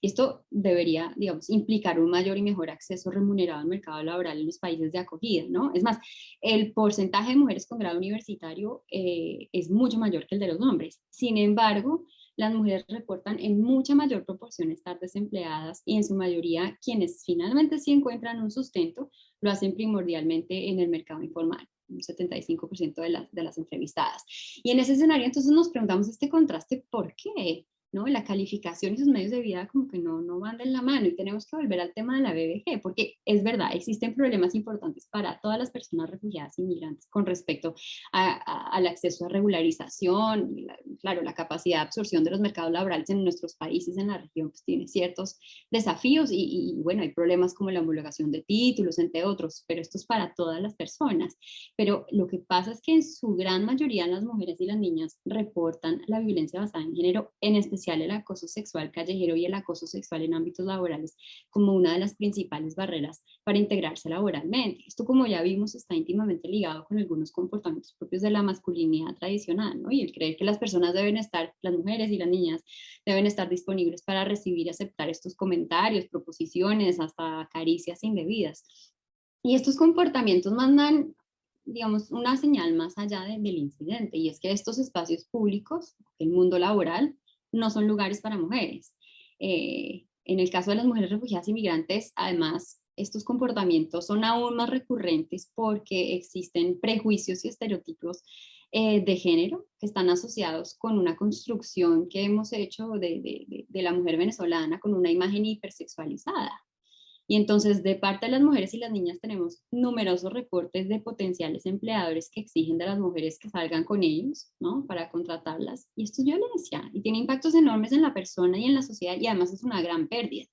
Esto debería, digamos, implicar un mayor y mejor acceso remunerado al mercado laboral en los países de acogida, ¿no? Es más, el porcentaje de mujeres con grado universitario es mucho mayor que el de los hombres. Sin embargo, las mujeres reportan en mucha mayor proporción estar desempleadas, y en su mayoría quienes finalmente sí encuentran un sustento lo hacen primordialmente en el mercado informal, un 75% de las entrevistadas. Y en ese escenario entonces nos preguntamos este contraste, ¿por qué? ¿No? La calificación y sus medios de vida como que no van de la mano, y tenemos que volver al tema de la BBG, porque es verdad, existen problemas importantes para todas las personas refugiadas y migrantes con respecto al acceso a regularización, claro, la capacidad de absorción de los mercados laborales en nuestros países, en la región, pues tiene ciertos desafíos y bueno, hay problemas como la homologación de títulos, entre otros, pero esto es para todas las personas. Pero lo que pasa es que en su gran mayoría las mujeres y las niñas reportan la violencia basada en género, en especial el acoso sexual callejero y el acoso sexual en ámbitos laborales, como una de las principales barreras para integrarse laboralmente. Esto, como ya vimos, está íntimamente ligado con algunos comportamientos propios de la masculinidad tradicional, ¿no? Y el creer que las personas deben estar, las mujeres y las niñas, deben estar disponibles para recibir y aceptar estos comentarios, proposiciones, hasta caricias indebidas. Y estos comportamientos mandan, digamos, una señal más allá del incidente, y es que estos espacios públicos, el mundo laboral, no son lugares para mujeres. En el caso de las mujeres refugiadas y migrantes, además, estos comportamientos son aún más recurrentes porque existen prejuicios y estereotipos de género que están asociados con una construcción que hemos hecho de la mujer venezolana con una imagen hipersexualizada. Y entonces, de parte de las mujeres y las niñas, tenemos numerosos reportes de potenciales empleadores que exigen de las mujeres que salgan con ellos, ¿no?, para contratarlas. Y esto es violencia y tiene impactos enormes en la persona y en la sociedad, y además es una gran pérdida.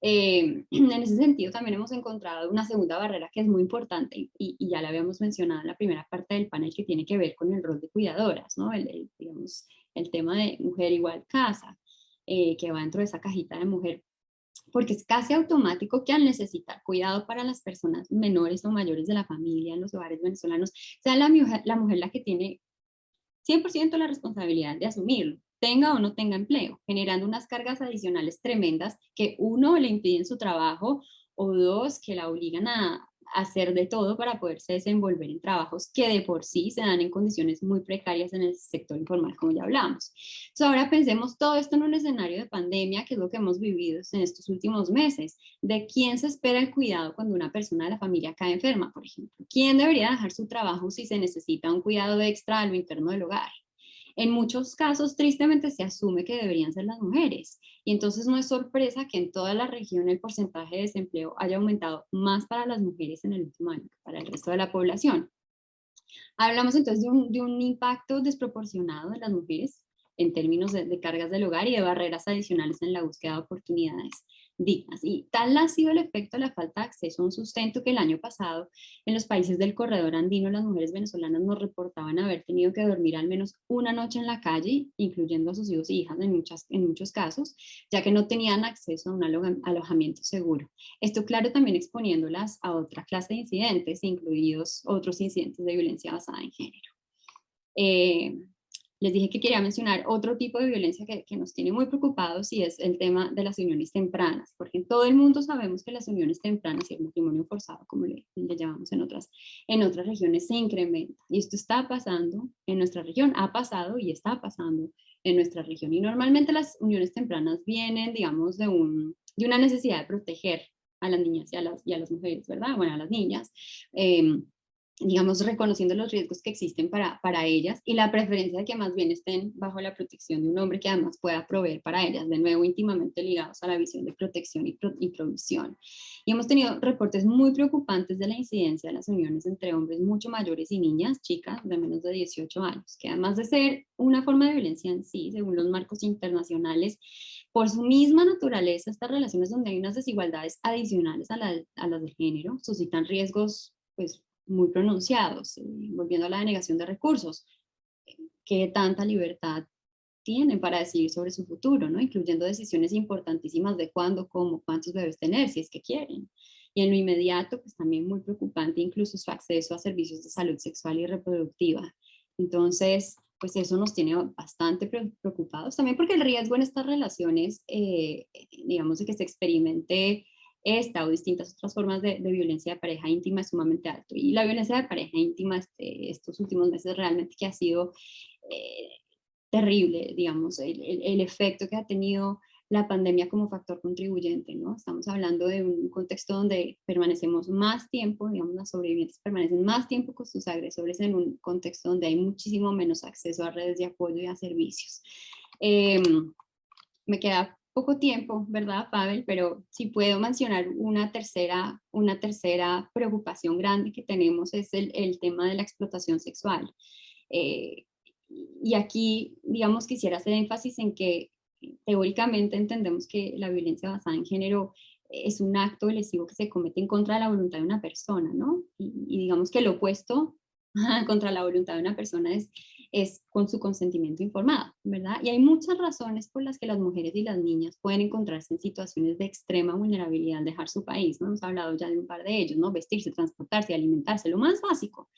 En ese sentido también hemos encontrado una segunda barrera que es muy importante y ya la habíamos mencionado en la primera parte del panel, que tiene que ver con el rol de cuidadoras, ¿no? Digamos, el tema de mujer igual casa, que va dentro de esa cajita de mujer, porque es casi automático que al necesitar cuidado para las personas menores o mayores de la familia en los hogares venezolanos, sea la mujer la que tiene 100% la responsabilidad de asumirlo, tenga o no tenga empleo, generando unas cargas adicionales tremendas que uno le impiden su trabajo o dos que la obligan a hacer de todo para poderse desenvolver en trabajos que de por sí se dan en condiciones muy precarias en el sector informal, como ya hablamos. Entonces ahora pensemos todo esto en un escenario de pandemia, que es lo que hemos vivido en estos últimos meses. ¿De quién se espera el cuidado cuando una persona de la familia cae enferma, por ejemplo? ¿Quién debería dejar su trabajo si se necesita un cuidado extra a lo interno del hogar? En muchos casos, tristemente, se asume que deberían ser las mujeres. Y entonces no es sorpresa que en toda la región el porcentaje de desempleo haya aumentado más para las mujeres en el último año que para el resto de la población. Hablamos entonces de un impacto desproporcionado de las mujeres en términos de cargas del hogar y de barreras adicionales en la búsqueda de oportunidades dignas. Y tal ha sido el efecto de la falta de acceso a un sustento que el año pasado en los países del corredor andino las mujeres venezolanas nos reportaban haber tenido que dormir al menos una noche en la calle, incluyendo a sus hijos y hijas en muchos casos, ya que no tenían acceso a un alojamiento seguro. Esto, claro, también exponiéndolas a otra clase de incidentes, incluidos otros incidentes de violencia basada en género. Les dije que quería mencionar otro tipo de violencia que nos tiene muy preocupados, y es el tema de las uniones tempranas, porque en todo el mundo sabemos que las uniones tempranas y el matrimonio forzado, como le llamamos en otras regiones, se incrementa. Y esto está pasando en nuestra región, ha pasado y está pasando en nuestra región. Y normalmente las uniones tempranas vienen, digamos, de una necesidad de proteger a las niñas y a las mujeres, ¿verdad? Bueno, a las niñas. Digamos, reconociendo los riesgos que existen para ellas y la preferencia de que más bien estén bajo la protección de un hombre que además pueda proveer para ellas, de nuevo íntimamente ligados a la visión de protección y provisión. Y hemos tenido reportes muy preocupantes de la incidencia de las uniones entre hombres mucho mayores y niñas, chicas de menos de 18 años, que además de ser una forma de violencia en sí, según los marcos internacionales, por su misma naturaleza, estas relaciones donde hay unas desigualdades adicionales a las de género suscitan riesgos, pues, muy pronunciados, volviendo a la denegación de recursos. ¿Qué tanta libertad tienen para decidir sobre su futuro, ¿no? Incluyendo decisiones importantísimas de cuándo, cómo, cuántos bebés tener, si es que quieren? Y en lo inmediato, pues también muy preocupante incluso su acceso a servicios de salud sexual y reproductiva. Entonces, pues eso nos tiene bastante preocupados, también porque el riesgo en estas relaciones, digamos, de que se experimente esta o distintas otras formas de violencia de pareja íntima es sumamente alto. Y la violencia de pareja íntima estos últimos meses realmente que ha sido terrible, digamos, el efecto que ha tenido la pandemia como factor contribuyente, ¿no? Estamos hablando de un contexto donde permanecemos más tiempo, digamos, las sobrevivientes permanecen más tiempo con sus agresores en un contexto donde hay muchísimo menos acceso a redes de apoyo y a servicios. Me queda poco tiempo, ¿verdad, Pavel? Pero si puedo mencionar una tercera preocupación grande que tenemos es el tema de la explotación sexual. Y aquí, digamos, quisiera hacer énfasis en que teóricamente entendemos que la violencia basada en género es un acto lesivo que se comete en contra de la voluntad de una persona, ¿no? Y digamos que lo opuesto contra la voluntad de una persona es con su consentimiento informado, ¿verdad? Y hay muchas razones por las que las mujeres y las niñas pueden encontrarse en situaciones de extrema vulnerabilidad al dejar su país, ¿no? Hemos hablado ya de un par de ellos, ¿no? Vestirse, transportarse, alimentarse, lo más básico.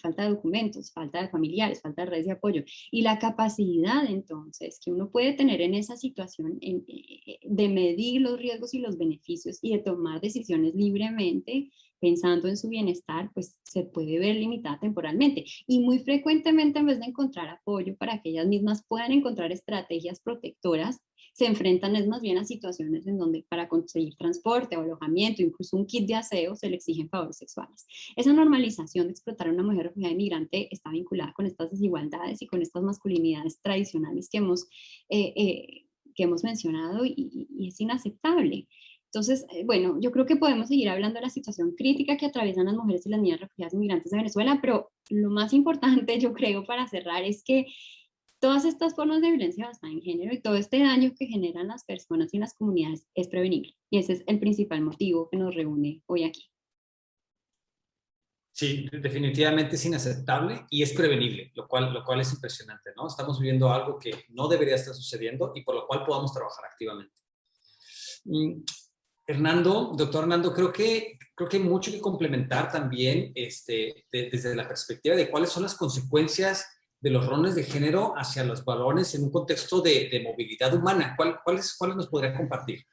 Falta de documentos, falta de familiares, falta de redes de apoyo. Y la capacidad, entonces, que uno puede tener en esa situación de medir los riesgos y los beneficios y de tomar decisiones libremente, pensando en su bienestar, pues se puede ver limitada temporalmente. Y muy frecuentemente, en vez de encontrar apoyo para que ellas mismas puedan encontrar estrategias protectoras, se enfrentan es más bien a situaciones en donde para conseguir transporte o alojamiento, incluso un kit de aseo, se le exigen favores sexuales. Esa normalización de explotar a una mujer refugiada inmigrante está vinculada con estas desigualdades y con estas masculinidades tradicionales que hemos mencionado y es inaceptable. Entonces, bueno, yo creo que podemos seguir hablando de la situación crítica que atraviesan las mujeres y las niñas refugiadas inmigrantes de Venezuela, pero lo más importante, yo creo, para cerrar, es que Todas estas formas de violencia basada en género y todo este daño que generan las personas y las comunidades es prevenible. Y ese es el principal motivo que nos reúne hoy aquí. Sí, definitivamente es inaceptable y es prevenible, lo cual es impresionante, ¿no? Estamos viviendo algo que no debería estar sucediendo y por lo cual podamos trabajar activamente. Hernando, doctor Hernando, creo que hay mucho que complementar también desde la perspectiva de cuáles son las consecuencias de los roles de género hacia los varones en un contexto de movilidad humana. ¿Cuáles nos podría compartir?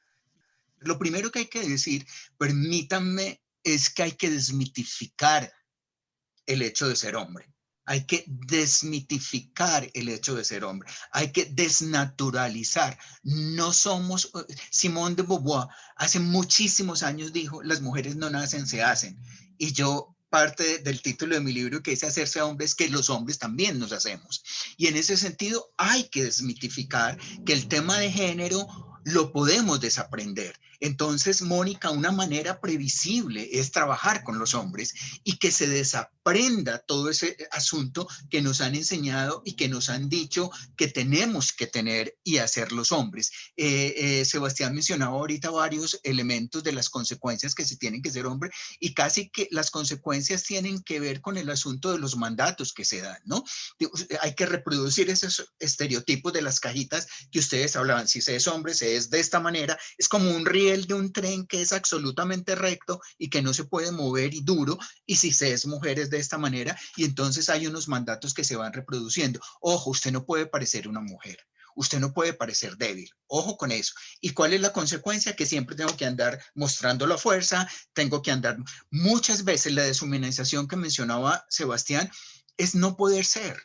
Lo primero que hay que decir, permítanme, es que hay que desmitificar el hecho de ser hombre. Hay que desmitificar el hecho de ser hombre. Hay que desnaturalizar. No somos... Simone de Beauvoir hace muchísimos años dijo, las mujeres no nacen, se hacen. Y yo, parte del título de mi libro que dice hacerse hombre es que los hombres también nos hacemos. Y en ese sentido hay que desmitificar que el tema de género lo podemos desaprender. Entonces, Mónica, una manera previsible es trabajar con los hombres y que se desaprenda todo ese asunto que nos han enseñado y que nos han dicho que tenemos que tener y hacer los hombres. Sebastián mencionaba ahorita varios elementos de las consecuencias que se tienen que ser hombre y casi que las consecuencias tienen que ver con el asunto de los mandatos que se dan, ¿no? Hay que reproducir esos estereotipos de las cajitas que ustedes hablaban. Si se es hombre, se es de esta manera. Es como un riel de un tren que es absolutamente recto y que no se puede mover y duro, y si se es mujer es de esta manera, y entonces hay unos mandatos que se van reproduciendo. Ojo, usted no puede parecer una mujer, usted no puede parecer débil, ojo con eso. ¿Y cuál es la consecuencia? Que siempre tengo que andar mostrando la fuerza, tengo que andar, muchas veces la deshumanización que mencionaba Sebastián es no poder ser.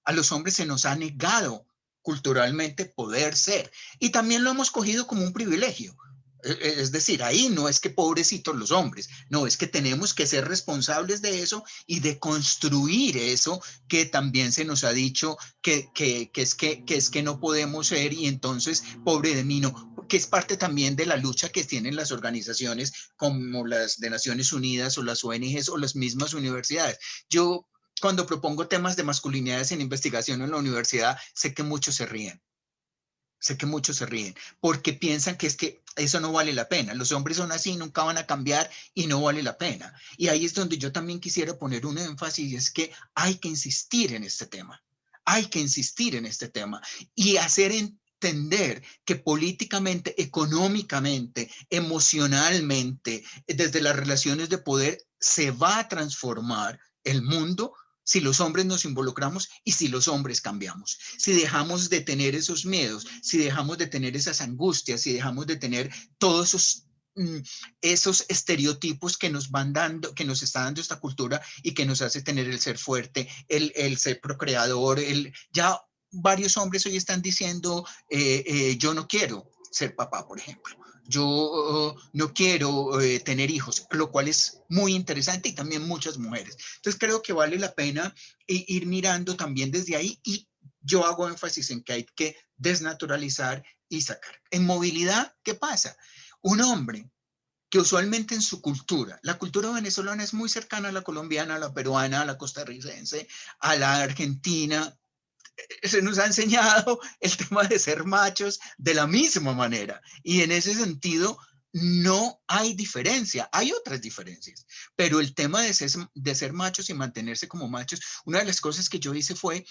A los hombres se nos ha negado culturalmente poder ser, y también lo hemos cogido como un privilegio. Es decir, ahí no es que pobrecitos los hombres, no, es que tenemos que ser responsables de eso y de construir eso que también se nos ha dicho que es que no podemos ser, y entonces, pobre de mí, no, que es parte también de la lucha que tienen las organizaciones como las de Naciones Unidas o las ONGs o las mismas universidades. Yo, cuando propongo temas de masculinidades en investigación en la universidad, sé que muchos se ríen. Sé que muchos se ríen porque piensan que es que eso no vale la pena. Los hombres son así, nunca van a cambiar y no vale la pena. Y ahí es donde yo también quisiera poner un énfasis, y es que hay que insistir en este tema. Hay que insistir en este tema y hacer entender que políticamente, económicamente, emocionalmente, desde las relaciones de poder, se va a transformar el mundo si los hombres nos involucramos y si los hombres cambiamos, si dejamos de tener esos miedos, si dejamos de tener esas angustias, si dejamos de tener todos esos estereotipos que nos van dando, que nos está dando esta cultura y que nos hace tener el ser fuerte, el ser procreador. Ya varios hombres hoy están diciendo, yo no quiero ser papá, por ejemplo. Yo no quiero tener hijos, lo cual es muy interesante, y también muchas mujeres. Entonces creo que vale la pena ir mirando también desde ahí, y yo hago énfasis en que hay que desnaturalizar y sacar. En movilidad, ¿qué pasa? Un hombre que usualmente en su cultura, la cultura venezolana es muy cercana a la colombiana, a la peruana, a la costarricense, a la argentina. Se nos ha enseñado el tema de ser machos de la misma manera, y en ese sentido no hay diferencia, hay otras diferencias, pero el tema de ser machos y mantenerse como machos, una de las cosas que yo hice fue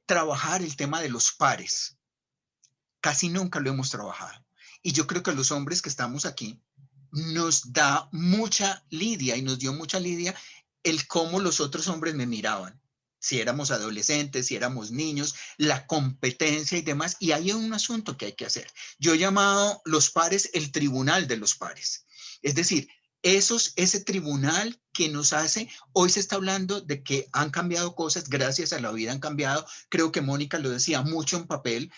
trabajar el tema de los pares. Casi nunca lo hemos trabajado, y yo creo que a los hombres que estamos aquí nos da mucha lidia, y nos dio mucha lidia el cómo los otros hombres me miraban. Si éramos adolescentes, si éramos niños, la competencia y demás. Y hay un asunto que hay que hacer. Yo he llamado los pares el tribunal de los pares. Es decir, ese tribunal que nos hace, hoy se está hablando de que han cambiado cosas, gracias a la vida han cambiado. Creo que Mónica lo decía, mucho en papel.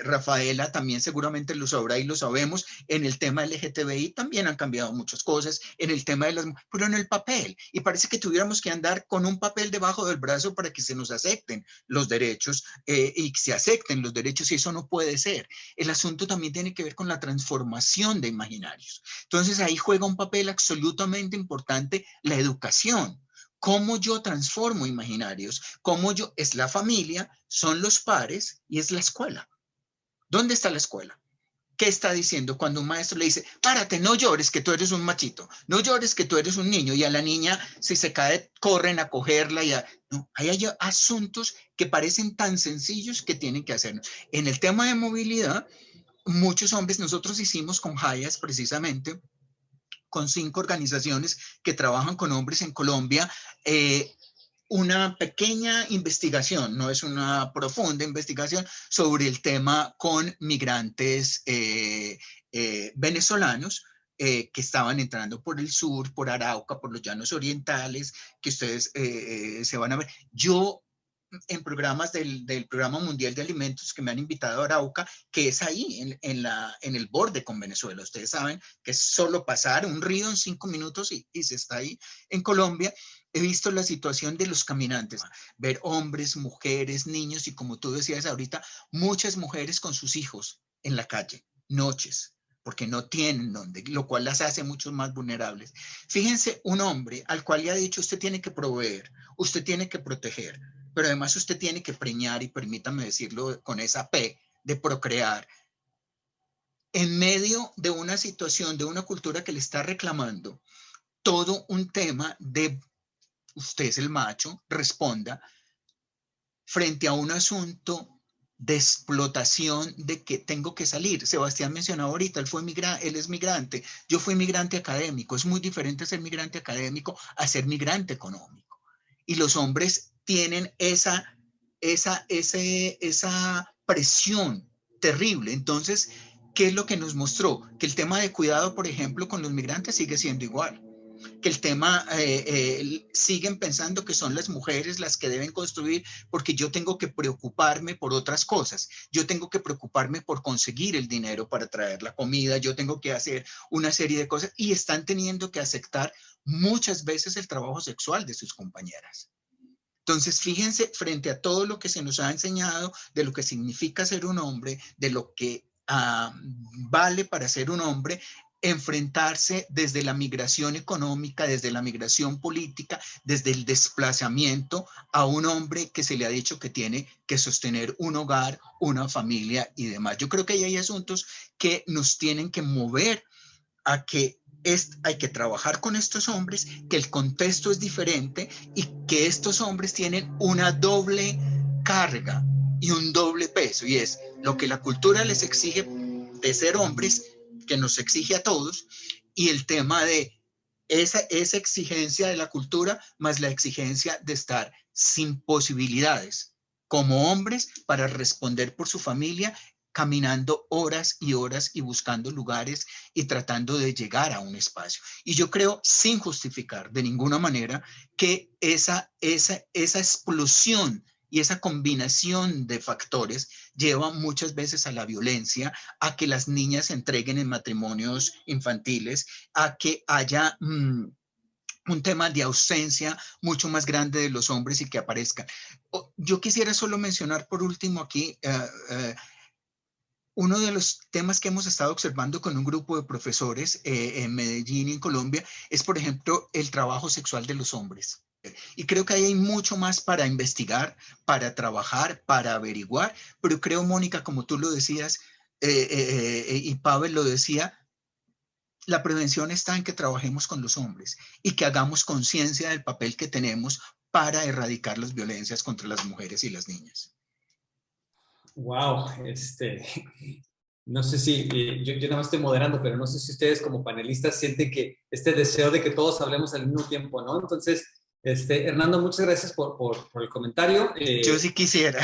Rafaela también seguramente lo sabrá y lo sabemos. En el tema LGTBI también han cambiado muchas cosas, en el tema de las, pero en el papel, y parece que tuviéramos que andar con un papel debajo del brazo para que se nos acepten los derechos y se acepten los derechos, y eso no puede ser. El asunto también tiene que ver con la transformación de imaginarios. Entonces ahí juega un papel absolutamente importante la educación, cómo yo transformo imaginarios, cómo yo, es la familia, son los pares y es la escuela. ¿Dónde está la escuela? ¿Qué está diciendo cuando un maestro le dice, párate, no llores que tú eres un machito, no llores que tú eres un niño, y a la niña si se cae corren a cogerla? No, hay asuntos que parecen tan sencillos que tienen que hacernos. En el tema de movilidad, muchos hombres, nosotros hicimos con Hayas precisamente, con 5 organizaciones que trabajan con hombres en Colombia, una pequeña investigación, no es una profunda investigación, sobre el tema con migrantes venezolanos que estaban entrando por el sur, por Arauca, por los llanos orientales, que ustedes se van a ver. Yo, en programas del Programa Mundial de Alimentos que me han invitado a Arauca, que es ahí, en el borde con Venezuela. Ustedes saben que es solo pasar un río en 5 minutos y se está ahí. En Colombia he visto la situación de los caminantes, ver hombres, mujeres, niños y, como tú decías ahorita, muchas mujeres con sus hijos en la calle, noches, porque no tienen dónde, lo cual las hace mucho más vulnerables. Fíjense, un hombre al cual le ha dicho, usted tiene que proveer, usted tiene que proteger, pero además usted tiene que preñar, y permítame decirlo con esa P de procrear, en medio de una situación, de una cultura que le está reclamando todo un tema de usted es el macho, responda, frente a un asunto de explotación, de que tengo que salir. Sebastián mencionaba ahorita, él es migrante, yo fui migrante académico. Es muy diferente ser migrante académico a ser migrante económico. Y los hombres tienen esa presión terrible. Entonces, ¿qué es lo que nos mostró? Que el tema de cuidado, por ejemplo, con los migrantes sigue siendo igual. Que el tema, siguen pensando que son las mujeres las que deben construir, porque yo tengo que preocuparme por otras cosas. Yo tengo que preocuparme por conseguir el dinero para traer la comida, yo tengo que hacer una serie de cosas, y están teniendo que aceptar muchas veces el trabajo sexual de sus compañeras. Entonces, fíjense, frente a todo lo que se nos ha enseñado de lo que significa ser un hombre, de lo que vale para ser un hombre, enfrentarse desde la migración económica, desde la migración política, desde el desplazamiento a un hombre que se le ha dicho que tiene que sostener un hogar, una familia y demás. Yo creo que ahí hay asuntos que nos tienen que mover a que hay que trabajar con estos hombres, que el contexto es diferente y que estos hombres tienen una doble carga y un doble peso, y es lo que la cultura les exige de ser hombres, que nos exige a todos, y el tema de esa exigencia de la cultura más la exigencia de estar sin posibilidades como hombres para responder por su familia, caminando horas y horas y buscando lugares y tratando de llegar a un espacio. Y yo creo, sin justificar de ninguna manera, que esa explosión y esa combinación de factores lleva muchas veces a la violencia, a que las niñas se entreguen en matrimonios infantiles, a que haya un tema de ausencia mucho más grande de los hombres y que aparezcan. Yo quisiera solo mencionar por último aquí uno de los temas que hemos estado observando con un grupo de profesores en Medellín y en Colombia es, por ejemplo, el trabajo sexual de los hombres. Y creo que ahí hay mucho más para investigar, para trabajar, para averiguar, pero creo, Mónica, como tú lo decías, y Pavel lo decía, la prevención está en que trabajemos con los hombres y que hagamos conciencia del papel que tenemos para erradicar las violencias contra las mujeres y las niñas. Wow, no sé si, yo nada más estoy moderando, pero no sé si ustedes como panelistas sienten que este deseo de que todos hablemos al mismo tiempo, ¿no? Entonces, Hernando, muchas gracias por el comentario. Yo sí quisiera.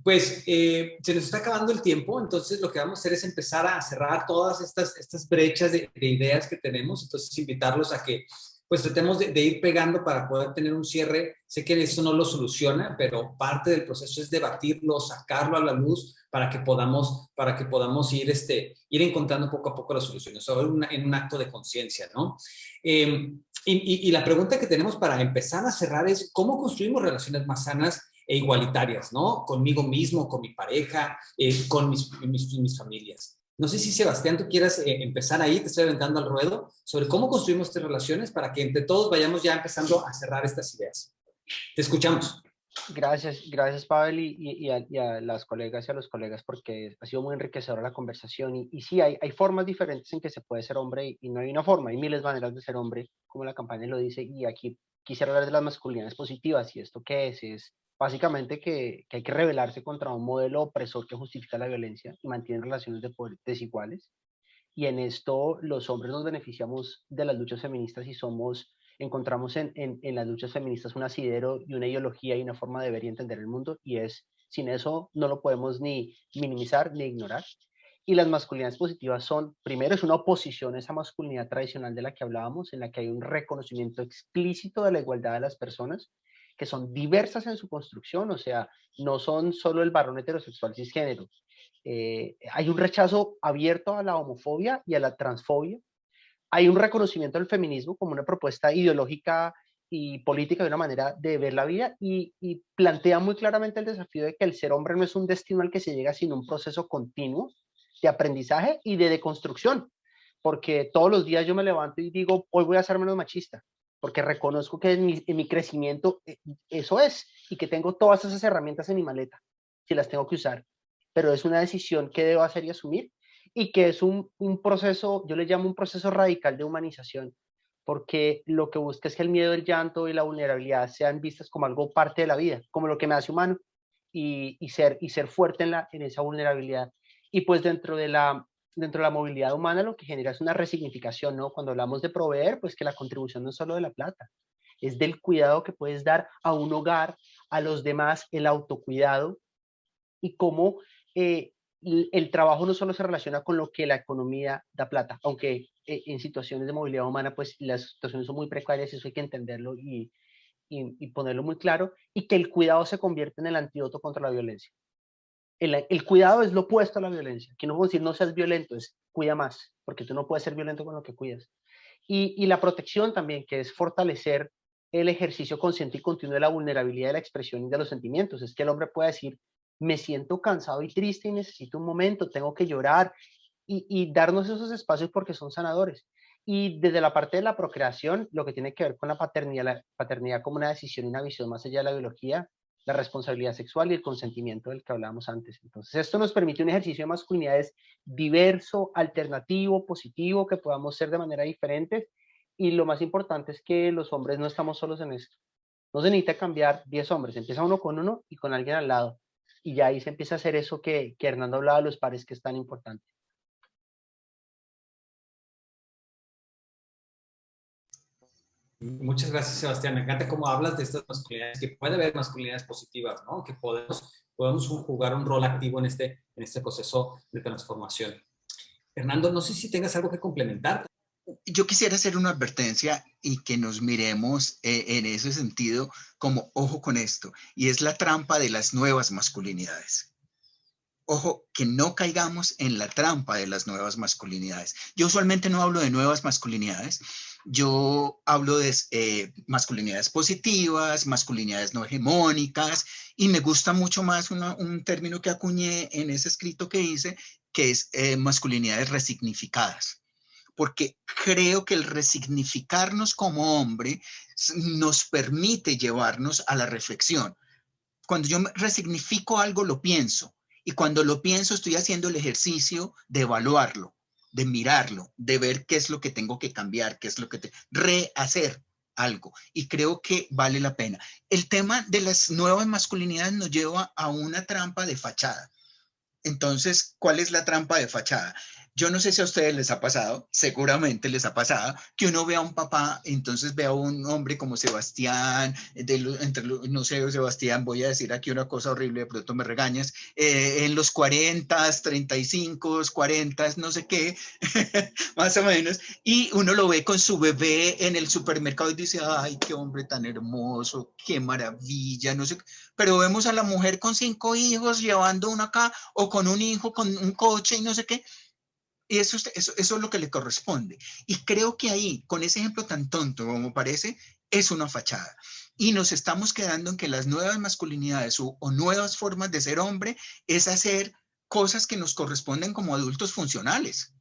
Pues se nos está acabando el tiempo, entonces lo que vamos a hacer es empezar a cerrar todas estas brechas de ideas que tenemos, entonces invitarlos a que pues tratemos de ir pegando para poder tener un cierre. Sé que eso no lo soluciona, pero parte del proceso es debatirlo, sacarlo a la luz para que podamos ir encontrando poco a poco las soluciones, en un acto de conciencia, ¿no? Y la pregunta que tenemos para empezar a cerrar es ¿cómo construimos relaciones más sanas e igualitarias, ¿no? Conmigo mismo, con mi pareja, con mis familias. No sé si Sebastián, tú quieras empezar ahí, te estoy aventando al ruedo, sobre cómo construimos estas relaciones para que entre todos vayamos ya empezando a cerrar estas ideas. Te escuchamos. Gracias Pavel y a las colegas y a los colegas porque ha sido muy enriquecedora la conversación y sí, hay formas diferentes en que se puede ser hombre y no hay una forma, hay miles de maneras de ser hombre, como la campaña lo dice, y aquí quisiera hablar de las masculinidades positivas y esto qué es básicamente que hay que rebelarse contra un modelo opresor que justifica la violencia y mantiene relaciones de poder desiguales y en esto los hombres nos beneficiamos de las luchas feministas y encontramos en las luchas feministas un asidero y una ideología y una forma de ver y entender el mundo y sin eso no lo podemos ni minimizar ni ignorar. Y las masculinidades positivas primero es una oposición a esa masculinidad tradicional de la que hablábamos, en la que hay un reconocimiento explícito de la igualdad de las personas, que son diversas en su construcción, o sea, no son solo el varón heterosexual cisgénero. Hay un rechazo abierto a la homofobia y a la transfobia. Hay un reconocimiento del feminismo como una propuesta ideológica y política de una manera de ver la vida y plantea muy claramente el desafío de que el ser hombre no es un destino al que se llega, sino un proceso continuo de aprendizaje y de deconstrucción, porque todos los días yo me levanto y digo, hoy voy a ser menos machista, porque reconozco que en mi crecimiento eso es, y que tengo todas esas herramientas en mi maleta, si las tengo que usar, pero es una decisión que debo hacer y asumir, y que es un proceso, yo le llamo un proceso radical de humanización, porque lo que busca es que el miedo, el llanto y la vulnerabilidad sean vistas como algo parte de la vida, como lo que me hace humano, y ser fuerte en esa vulnerabilidad. Y pues dentro de la movilidad humana lo que genera es una resignificación, ¿no? Cuando hablamos de proveer, pues que la contribución no es solo de la plata, es del cuidado que puedes dar a un hogar, a los demás, el autocuidado, y cómo el trabajo no solo se relaciona con lo que la economía da plata, aunque en situaciones de movilidad humana pues las situaciones son muy precarias, eso hay que entenderlo y ponerlo muy claro, y que el cuidado se convierte en el antídoto contra la violencia. El cuidado es lo opuesto a la violencia. Aquí no puedo decir no seas violento, es cuida más, porque tú no puedes ser violento con lo que cuidas. Y la protección también, que es fortalecer el ejercicio consciente y continuo de la vulnerabilidad de la expresión y de los sentimientos. Es que el hombre puede decir, me siento cansado y triste y necesito un momento, tengo que llorar, y darnos esos espacios porque son sanadores. Y desde la parte de la procreación, lo que tiene que ver con la paternidad como una decisión y una visión más allá de la biología, la responsabilidad sexual y el consentimiento del que hablábamos antes. Entonces, esto nos permite un ejercicio de masculinidades diverso, alternativo, positivo, que podamos ser de manera diferente. Y lo más importante es que los hombres no estamos solos en esto. No se necesita cambiar 10 hombres, empieza uno con uno y con alguien al lado. Y ya ahí se empieza a hacer eso que Hernando hablaba de los pares, que es tan importante. Muchas gracias, Sebastián. Me encanta cómo hablas de estas masculinidades, que puede haber masculinidades positivas, ¿no? Que podemos jugar un rol activo en este proceso de transformación. Fernando, no sé si tengas algo que complementar. Yo quisiera hacer una advertencia y que nos miremos en ese sentido como ojo con esto, y es la trampa de las nuevas masculinidades. Ojo, que no caigamos en la trampa de las nuevas masculinidades. Yo usualmente no hablo de nuevas masculinidades, yo hablo de masculinidades positivas, masculinidades no hegemónicas, y me gusta mucho más un término que acuñé en ese escrito que hice, que es masculinidades resignificadas. Porque creo que el resignificarnos como hombre nos permite llevarnos a la reflexión. Cuando yo resignifico algo, lo pienso. Y cuando lo pienso, estoy haciendo el ejercicio de evaluarlo, de mirarlo, de ver qué es lo que tengo que cambiar, qué es lo que rehacer algo. Y creo que vale la pena. El tema de las nuevas masculinidades nos lleva a una trampa de fachada. Entonces, ¿cuál es la trampa de fachada? Yo no sé si a ustedes les ha pasado, seguramente les ha pasado, que uno ve a un papá, entonces ve a un hombre como Sebastián, no sé, Sebastián, voy a decir aquí una cosa horrible, de pronto me regañas, en los 40, 35, 40, no sé qué, más o menos, y uno lo ve con su bebé en el supermercado y dice, ay, qué hombre tan hermoso, qué maravilla, no sé, pero vemos a la mujer con 5 hijos llevando uno acá, o con un hijo, con un coche y no sé qué. Y eso es lo que le corresponde. Y creo que ahí, con ese ejemplo tan tonto como parece, es una fachada. Y nos estamos quedando en que las nuevas masculinidades o nuevas formas de ser hombre es hacer cosas que nos corresponden como adultos funcionales.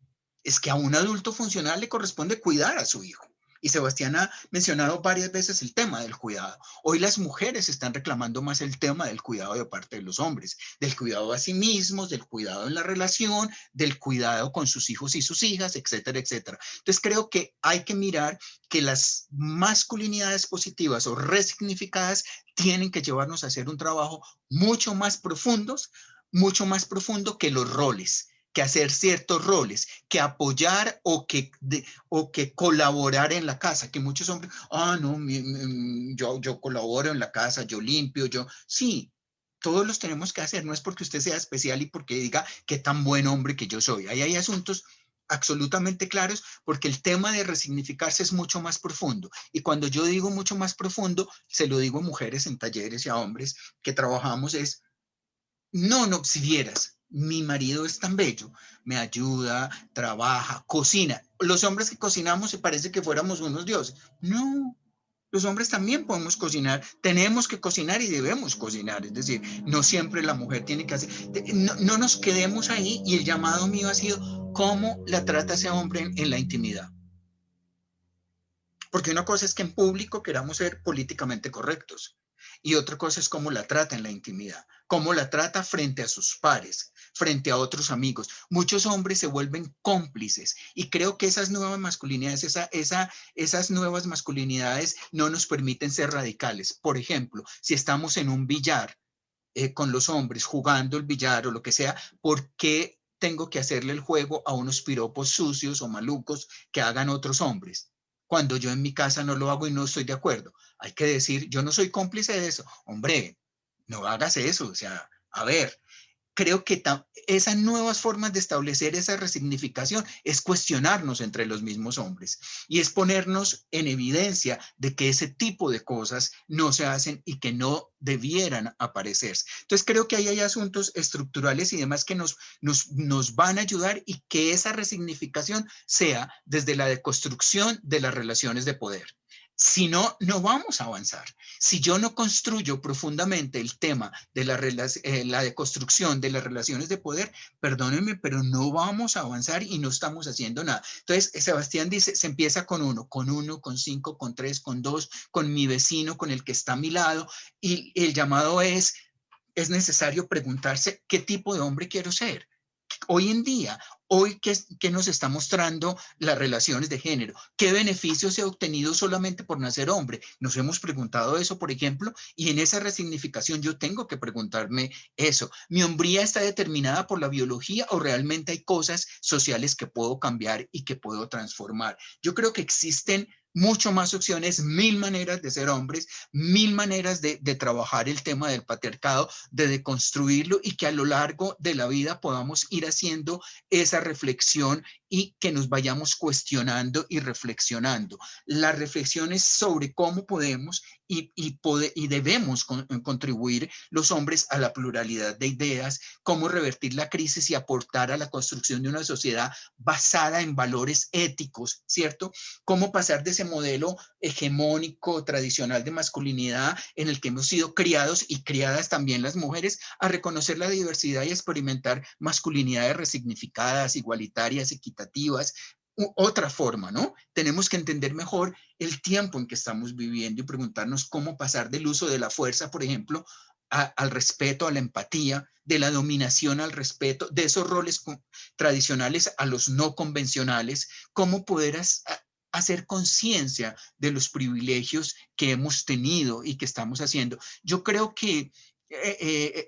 Es que a un adulto funcional le corresponde cuidar a su hijo. Y Sebastián ha mencionado varias veces el tema del cuidado. Hoy las mujeres están reclamando más el tema del cuidado de parte de los hombres, del cuidado a sí mismos, del cuidado en la relación, del cuidado con sus hijos y sus hijas, etcétera, etcétera. Entonces creo que hay que mirar que las masculinidades positivas o resignificadas tienen que llevarnos a hacer un trabajo mucho más profundo que los roles, que hacer ciertos roles, que apoyar o que colaborar en la casa, que muchos hombres, no, yo colaboro en la casa, yo limpio, sí, todos los tenemos que hacer, no es porque usted sea especial y porque diga qué tan buen hombre que yo soy. Ahí hay asuntos absolutamente claros, porque el tema de resignificarse es mucho más profundo. Y cuando yo digo mucho más profundo, se lo digo a mujeres en talleres y a hombres que trabajamos, es, no, si vieras, mi marido es tan bello, me ayuda, trabaja, cocina. Los hombres que cocinamos se parece que fuéramos unos dioses. No, los hombres también podemos cocinar, tenemos que cocinar y debemos cocinar. Es decir, no siempre la mujer tiene que hacer. No nos quedemos ahí, y el llamado mío ha sido cómo la trata ese hombre en la intimidad. Porque una cosa es que en público queramos ser políticamente correctos, y otra cosa es cómo la trata en la intimidad, cómo la trata frente a sus pares, frente a otros amigos. Muchos hombres se vuelven cómplices, y creo que esas nuevas masculinidades, esas nuevas masculinidades no nos permiten ser radicales. Por ejemplo, si estamos en un billar con los hombres, jugando el billar o lo que sea, ¿por qué tengo que hacerle el juego a unos piropos sucios o malucos que hagan otros hombres, cuando yo en mi casa no lo hago y no estoy de acuerdo? Hay que decir, yo no soy cómplice de eso. Hombre, no hagas eso. O sea, a ver, creo que esas nuevas formas de establecer esa resignificación es cuestionarnos entre los mismos hombres, y es ponernos en evidencia de que ese tipo de cosas no se hacen y que no debieran aparecerse. Entonces creo que ahí hay asuntos estructurales y demás que nos van a ayudar, y que esa resignificación sea desde la deconstrucción de las relaciones de poder. Si no, no vamos a avanzar. Si yo no construyo profundamente el tema de la deconstrucción de las relaciones de poder, perdónenme, pero no vamos a avanzar y no estamos haciendo nada. Entonces, Sebastián dice, se empieza con 1, con 5, con 3, con 2, con mi vecino, con el que está a mi lado, y el llamado es necesario preguntarse qué tipo de hombre quiero ser. Hoy en día, ¿qué nos está mostrando las relaciones de género? ¿Qué beneficios he obtenido solamente por nacer hombre? Nos hemos preguntado eso, por ejemplo, y en esa resignificación yo tengo que preguntarme eso. ¿Mi hombría está determinada por la biología o realmente hay cosas sociales que puedo cambiar y que puedo transformar? Yo creo que existen mucho más opciones, 1000 maneras de ser hombres, 1000 maneras de trabajar el tema del patriarcado, de deconstruirlo, y que a lo largo de la vida podamos ir haciendo esa reflexión y que nos vayamos cuestionando y reflexionando. Las reflexiones sobre cómo podemos y debemos contribuir los hombres a la pluralidad de ideas, cómo revertir la crisis y aportar a la construcción de una sociedad basada en valores éticos, ¿cierto? Cómo pasar de ese modelo hegemónico, tradicional de masculinidad en el que hemos sido criados y criadas también las mujeres, a reconocer la diversidad y experimentar masculinidades resignificadas, igualitarias, equitativas. Otra forma, ¿no? Tenemos que entender mejor el tiempo en que estamos viviendo y preguntarnos cómo pasar del uso de la fuerza, por ejemplo, al respeto, a la empatía, de la dominación al respeto, de esos roles tradicionales a los no convencionales, cómo poder hacer conciencia de los privilegios que hemos tenido y que estamos haciendo. Yo creo que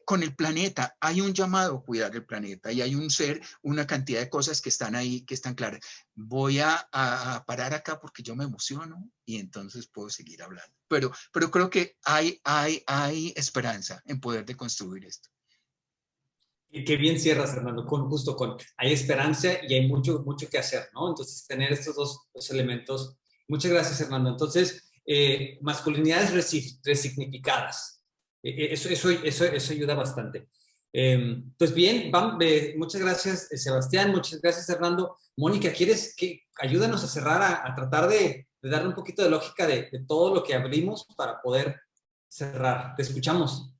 con el planeta hay un llamado a cuidar el planeta, y hay una cantidad de cosas que están ahí, que están claras. Voy a parar acá porque yo me emociono y entonces puedo seguir hablando. Pero creo que hay esperanza en poder deconstruir esto. Qué bien cierras, Hernando, hay esperanza y hay mucho que hacer, ¿no? Entonces, tener estos dos elementos. Muchas gracias, Hernando. Entonces, masculinidades resignificadas. Eso ayuda bastante. Pues bien, muchas gracias, Sebastián, muchas gracias, Hernando. Mónica, ¿quieres que ayúdanos a cerrar, a tratar de darle un poquito de lógica de todo lo que abrimos para poder cerrar? Te escuchamos.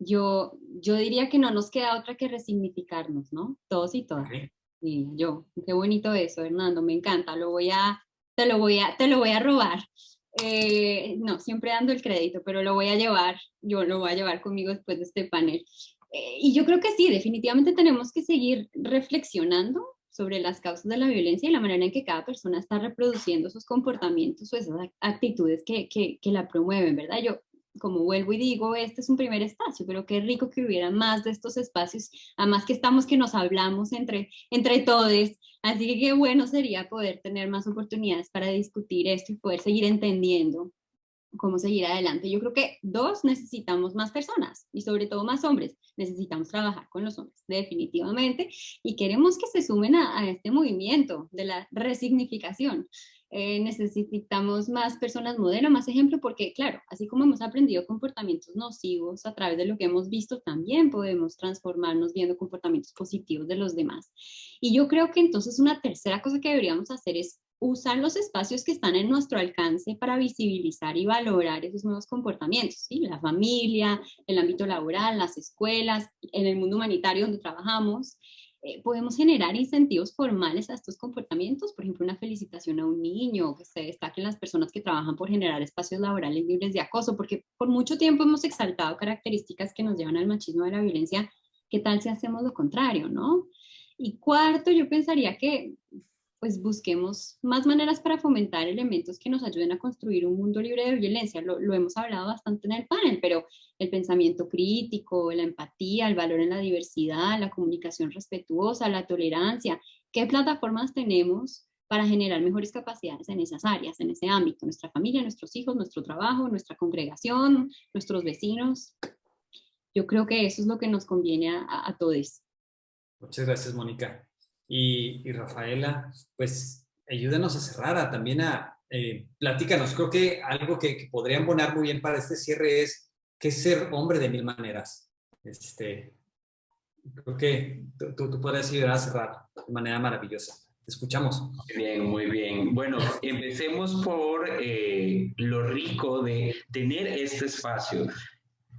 yo diría que no nos queda otra que resignificarnos, ¿no? Todos y todas. Ok. Y qué bonito eso, Hernando, me encanta, te lo voy a robar. No, siempre dando el crédito, pero yo lo voy a llevar conmigo después de este panel. Y yo creo que sí, definitivamente tenemos que seguir reflexionando sobre las causas de la violencia y la manera en que cada persona está reproduciendo esos comportamientos o esas actitudes que la promueven, ¿verdad? Yo, como vuelvo y digo, este es un primer espacio, pero qué rico que hubiera más de estos espacios, además que nos hablamos entre todos, así que qué bueno sería poder tener más oportunidades para discutir esto y poder seguir entendiendo cómo seguir adelante. Yo creo que necesitamos más personas y sobre todo más hombres. Necesitamos trabajar con los hombres, definitivamente, y queremos que se sumen a este movimiento de la resignificación. Necesitamos más personas modelo, más ejemplo, porque claro, así como hemos aprendido comportamientos nocivos a través de lo que hemos visto, también podemos transformarnos viendo comportamientos positivos de los demás. Y yo creo que entonces una tercera cosa que deberíamos hacer es usar los espacios que están en nuestro alcance para visibilizar y valorar esos nuevos comportamientos, ¿sí? La familia, el ámbito laboral, las escuelas, en el mundo humanitario donde trabajamos. Podemos generar incentivos formales a estos comportamientos, por ejemplo, una felicitación a un niño, que se destaquen las personas que trabajan por generar espacios laborales libres de acoso, porque por mucho tiempo hemos exaltado características que nos llevan al machismo y a la violencia. ¿Qué tal si hacemos lo contrario, no? Y cuarto, yo pensaría que pues busquemos más maneras para fomentar elementos que nos ayuden a construir un mundo libre de violencia. Lo hemos hablado bastante en el panel, pero el pensamiento crítico, la empatía, el valor en la diversidad, la comunicación respetuosa, la tolerancia. ¿Qué plataformas tenemos para generar mejores capacidades en esas áreas, en ese ámbito? Nuestra familia, nuestros hijos, nuestro trabajo, nuestra congregación, nuestros vecinos. Yo creo que eso es lo que nos conviene a todos. Muchas gracias, Mónica. Y Rafaela, pues ayúdanos a cerrar, también platícanos. Creo que algo que podría embonar muy bien para este cierre es qué es ser hombre de mil maneras. Creo que tú podrías ayudar a cerrar de manera maravillosa. Te escuchamos. Bien, muy bien. Bueno, empecemos por lo rico de tener este espacio.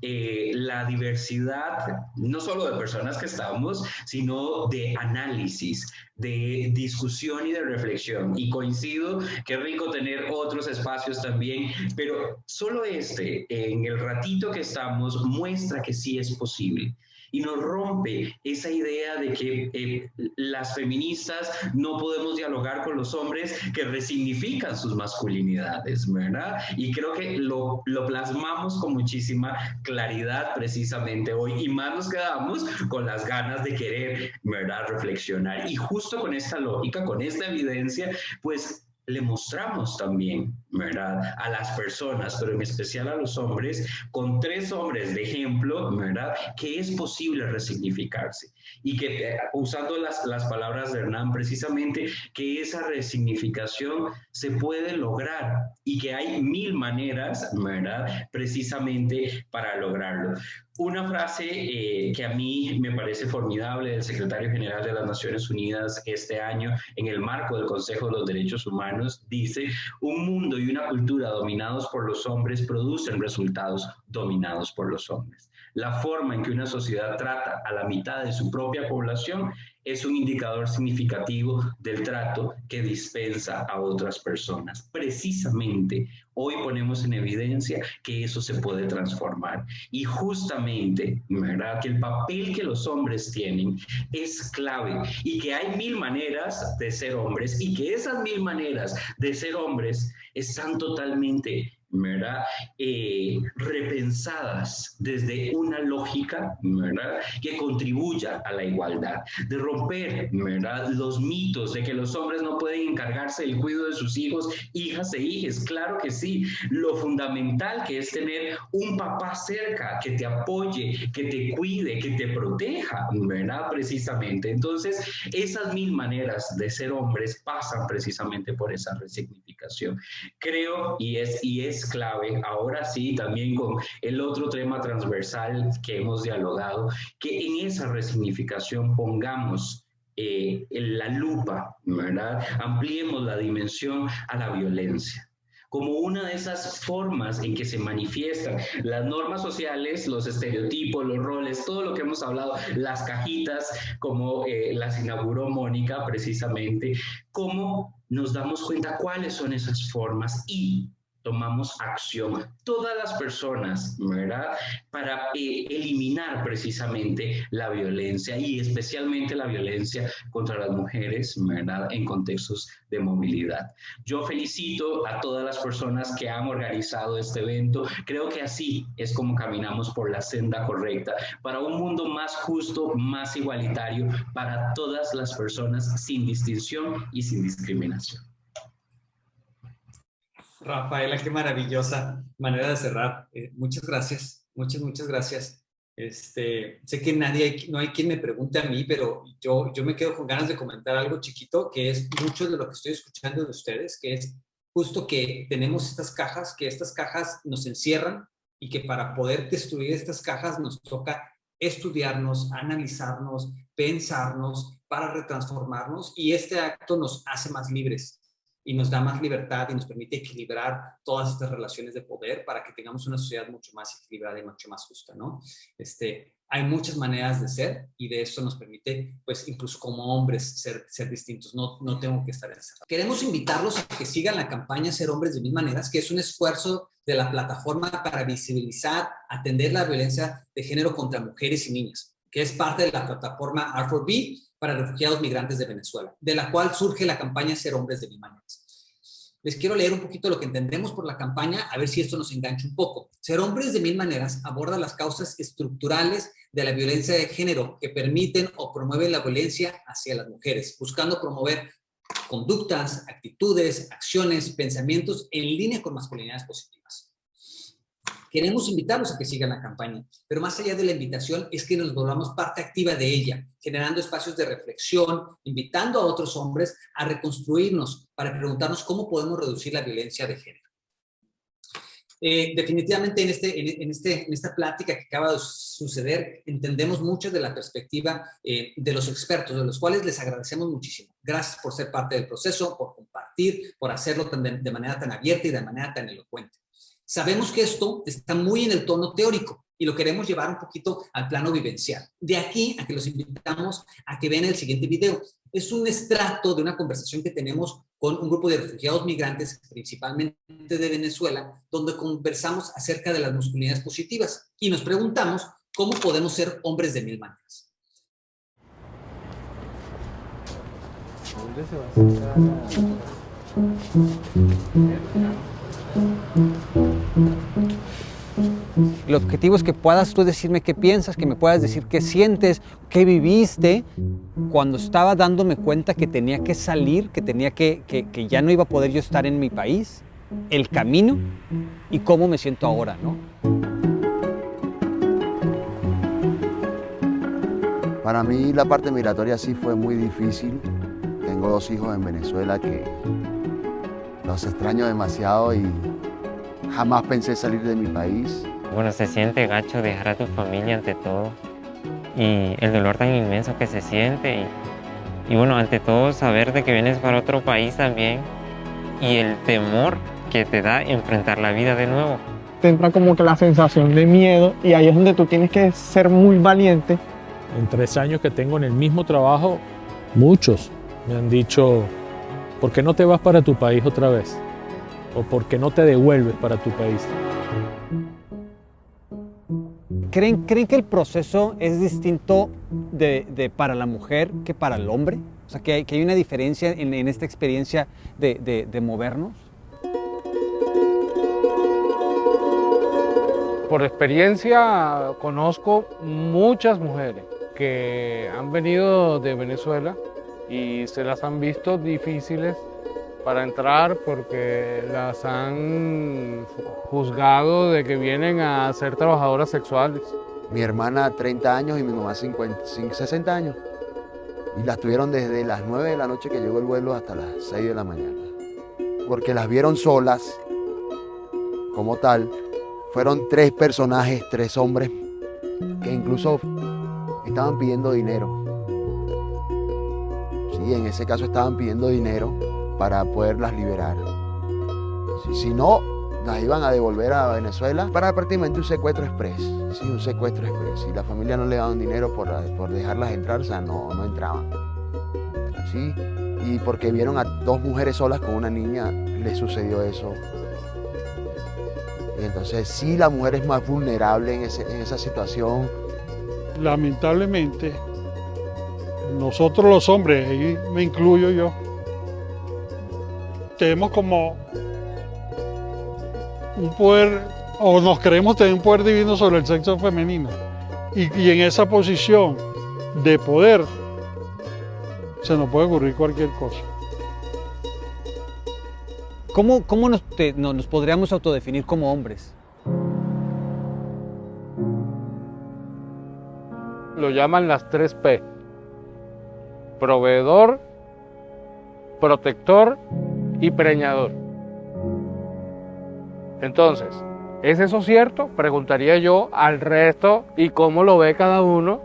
La diversidad, no solo de personas que estamos, sino de análisis, de discusión y de reflexión. Y coincido, qué rico tener otros espacios también, pero solo en el ratito que estamos, muestra que sí es posible. Y nos rompe esa idea de que las feministas no podemos dialogar con los hombres que resignifican sus masculinidades, ¿verdad? Y creo que lo plasmamos con muchísima claridad precisamente hoy, y más nos quedamos con las ganas de querer, ¿verdad?, reflexionar. Y justo con esta lógica, con esta evidencia, pues le mostramos también, ¿verdad?, a las personas, pero en especial a los hombres, con 3 hombres de ejemplo, ¿verdad?, que es posible resignificarse. Y que, usando las palabras de Hernán, precisamente, que esa resignificación se puede lograr y que hay 1000 maneras, ¿verdad?, precisamente para lograrlo. Una frase que a mí me parece formidable del secretario general de las Naciones Unidas este año en el marco del Consejo de los Derechos Humanos dice: un mundo y una cultura dominados por los hombres producen resultados dominados por los hombres. La forma en que una sociedad trata a la mitad de su propia población es un indicador significativo del trato que dispensa a otras personas. Precisamente hoy ponemos en evidencia que eso se puede transformar. Y justamente, ¿verdad?, que el papel que los hombres tienen es clave y que hay 1000 maneras de ser hombres y que esas 1000 maneras de ser hombres están totalmente, ¿verdad?, repensadas desde una lógica, ¿verdad?, que contribuya a la igualdad, de romper, ¿verdad?, los mitos de que los hombres no pueden encargarse del cuidado de sus hijos, hijas e hijes. Claro que sí. Lo fundamental que es tener un papá cerca que te apoye, que te cuide, que te proteja, ¿verdad?, precisamente. Entonces, esas 1000 maneras de ser hombres pasan precisamente por esa resignificación. Creo, y es clave, ahora sí, también con el otro tema transversal que hemos dialogado, que en esa resignificación pongamos la lupa, ¿verdad?, ampliemos la dimensión a la violencia. como una de esas formas en que se manifiestan las normas sociales, los estereotipos, los roles, todo lo que hemos hablado, las cajitas, como las inauguró Mónica precisamente, cómo nos damos cuenta cuáles son esas formas y tomamos acción, todas las personas, ¿verdad? Para eliminar precisamente la violencia y especialmente la violencia contra las mujeres, ¿verdad? En contextos de movilidad. Yo felicito a todas las personas que han organizado este evento. Creo que así es como caminamos por la senda correcta para un mundo más justo, más igualitario para todas las personas sin distinción y sin discriminación. Rafaela, qué maravillosa manera de cerrar. Muchas gracias, muchas gracias. Sé que no hay quien me pregunte a mí, pero yo me quedo con ganas de comentar algo chiquito, que es mucho de lo que estoy escuchando de ustedes, que es justo que tenemos estas cajas, que estas cajas nos encierran y que para poder destruir estas cajas nos toca estudiarnos, analizarnos, pensarnos para retransformarnos, y este acto nos hace más libres y nos da más libertad y nos permite equilibrar todas estas relaciones de poder para que tengamos una sociedad mucho más equilibrada y mucho más justa, ¿no? Hay muchas maneras de ser y de eso nos permite, pues, incluso como hombres ser distintos. No tengo que estar encerrados. Queremos invitarlos a que sigan la campaña Ser Hombres de Mil Maneras, que es un esfuerzo de la plataforma para visibilizar, atender la violencia de género contra mujeres y niñas, que es parte de la plataforma R4B para refugiados migrantes de Venezuela, de la cual surge la campaña Ser Hombres de Mil Maneras. Les quiero leer un poquito lo que entendemos por la campaña, a ver si esto nos engancha un poco. Ser Hombres de Mil Maneras aborda las causas estructurales de la violencia de género que permiten o promueven la violencia hacia las mujeres, buscando promover conductas, actitudes, acciones, pensamientos en línea con masculinidades positivas. Queremos invitarlos a que sigan la campaña, pero más allá de la invitación es que nos volvamos parte activa de ella, generando espacios de reflexión, invitando a otros hombres a reconstruirnos para preguntarnos cómo podemos reducir la violencia de género. Definitivamente en esta plática que acaba de suceder, entendemos mucho de la perspectiva de los expertos, de los cuales les agradecemos muchísimo. Gracias por ser parte del proceso, por compartir, por hacerlo de manera tan abierta y de manera tan elocuente. Sabemos que esto está muy en el tono teórico y lo queremos llevar un poquito al plano vivencial. De aquí a que los invitamos a que vean el siguiente video. Es un extracto de una conversación que tenemos con un grupo de refugiados migrantes, principalmente de Venezuela, donde conversamos acerca de las masculinidades positivas y nos preguntamos cómo podemos ser hombres de mil maneras. ¿Dónde se va a sentar? El objetivo es que puedas tú decirme qué piensas, que me puedas decir qué sientes, qué viviste cuando estaba dándome cuenta que tenía que salir, que ya no iba a poder yo estar en mi país, el camino y cómo me siento ahora, ¿no? Para mí la parte migratoria sí fue muy difícil. Tengo 2 hijos en Venezuela que los extraño demasiado y jamás pensé salir de mi país. Bueno, se siente gacho dejar a tu familia ante todo y el dolor tan inmenso que se siente y bueno, ante todo saber de que vienes para otro país también y el temor que te da enfrentar la vida de nuevo. Te entra como que la sensación de miedo y ahí es donde tú tienes que ser muy valiente. En 3 años que tengo en el mismo trabajo, muchos me han dicho, ¿por qué no te vas para tu país otra vez? ¿O por qué no te devuelves para tu país? ¿Creen que el proceso es distinto para la mujer que para el hombre? O sea, que hay una diferencia en esta experiencia de movernos. Por experiencia conozco muchas mujeres que han venido de Venezuela y se las han visto difíciles para entrar porque las han juzgado de que vienen a ser trabajadoras sexuales. Mi hermana 30 años y mi mamá 60 años. Y las tuvieron desde las 9 de la noche que llegó el vuelo hasta las 6 de la mañana. Porque las vieron solas, como tal. Fueron 3 personajes, 3 hombres, que incluso estaban pidiendo dinero. Sí, en ese caso estaban pidiendo dinero para poderlas liberar. Si no, las iban a devolver a Venezuela para prácticamente un secuestro express. Sí, un secuestro express. Y la familia no le daban dinero por dejarlas entrar, o sea, no entraban. ¿Sí? Y porque vieron a 2 mujeres solas con una niña, le sucedió eso. Y entonces sí, la mujer es más vulnerable en esa situación. Lamentablemente, nosotros los hombres, y me incluyo yo, tenemos como un poder, o nos creemos tener un poder divino sobre el sexo femenino. Y en esa posición de poder, se nos puede ocurrir cualquier cosa. ¿Cómo nos podríamos autodefinir como hombres? Lo llaman las 3 P. Proveedor, protector y preñador. Entonces, ¿es eso cierto? Preguntaría yo al resto y cómo lo ve cada uno.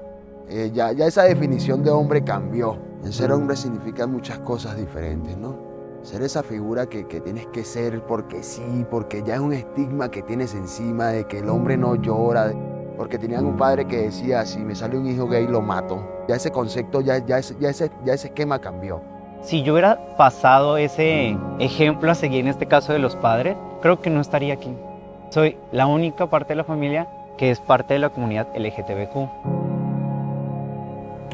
Ya esa definición de hombre cambió. El ser hombre significa muchas cosas diferentes, ¿no? Ser esa figura que tienes que ser porque sí, porque ya es un estigma que tienes encima de que el hombre no llora, porque tenían un padre que decía, si me sale un hijo gay lo mato. Ya ese concepto, ya ese esquema cambió. Si yo hubiera pasado ese ejemplo a seguir en este caso de los padres, creo que no estaría aquí. Soy la única parte de la familia que es parte de la comunidad LGTBQ.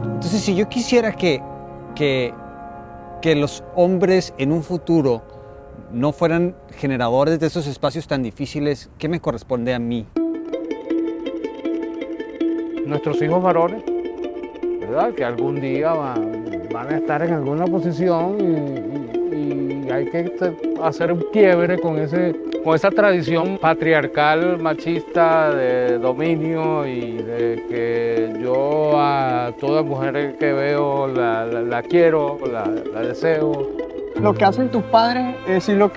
Entonces, si yo quisiera que los hombres en un futuro no fueran generadores de esos espacios tan difíciles, ¿qué me corresponde a mí? Nuestros hijos varones, ¿verdad? Que algún día van a estar en alguna posición y hay que hacer un quiebre con esa tradición patriarcal, machista, de dominio y de que yo a toda mujer que veo la quiero, la deseo. Lo que hacen tus padres,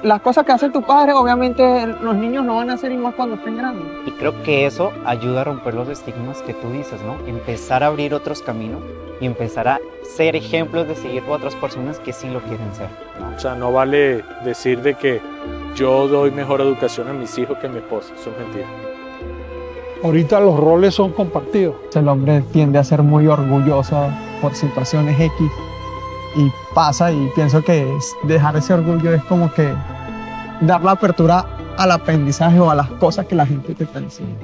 las cosas que hacen tus padres, obviamente los niños no van a hacer igual cuando estén grandes. Y creo que eso ayuda a romper los estigmas que tú dices, ¿no? Empezar a abrir otros caminos y empezar a ser ejemplos de seguir a otras personas que sí lo quieren ser, ¿no? O sea, no vale decir de que yo doy mejor educación a mis hijos que a mi esposa, eso es mentira. Ahorita los roles son compartidos. El hombre tiende a ser muy orgulloso por situaciones X y pasa, y pienso que dejar ese orgullo es como que dar la apertura al aprendizaje o a las cosas que la gente te está diciendo.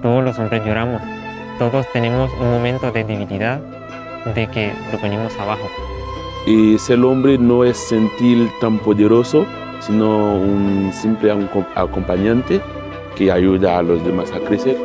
Todos los hombres lloramos, todos tenemos un momento de debilidad, de que lo venimos abajo. Y ser hombre no es sentir tan poderoso, sino un simple acompañante que ayuda a los demás a crecer.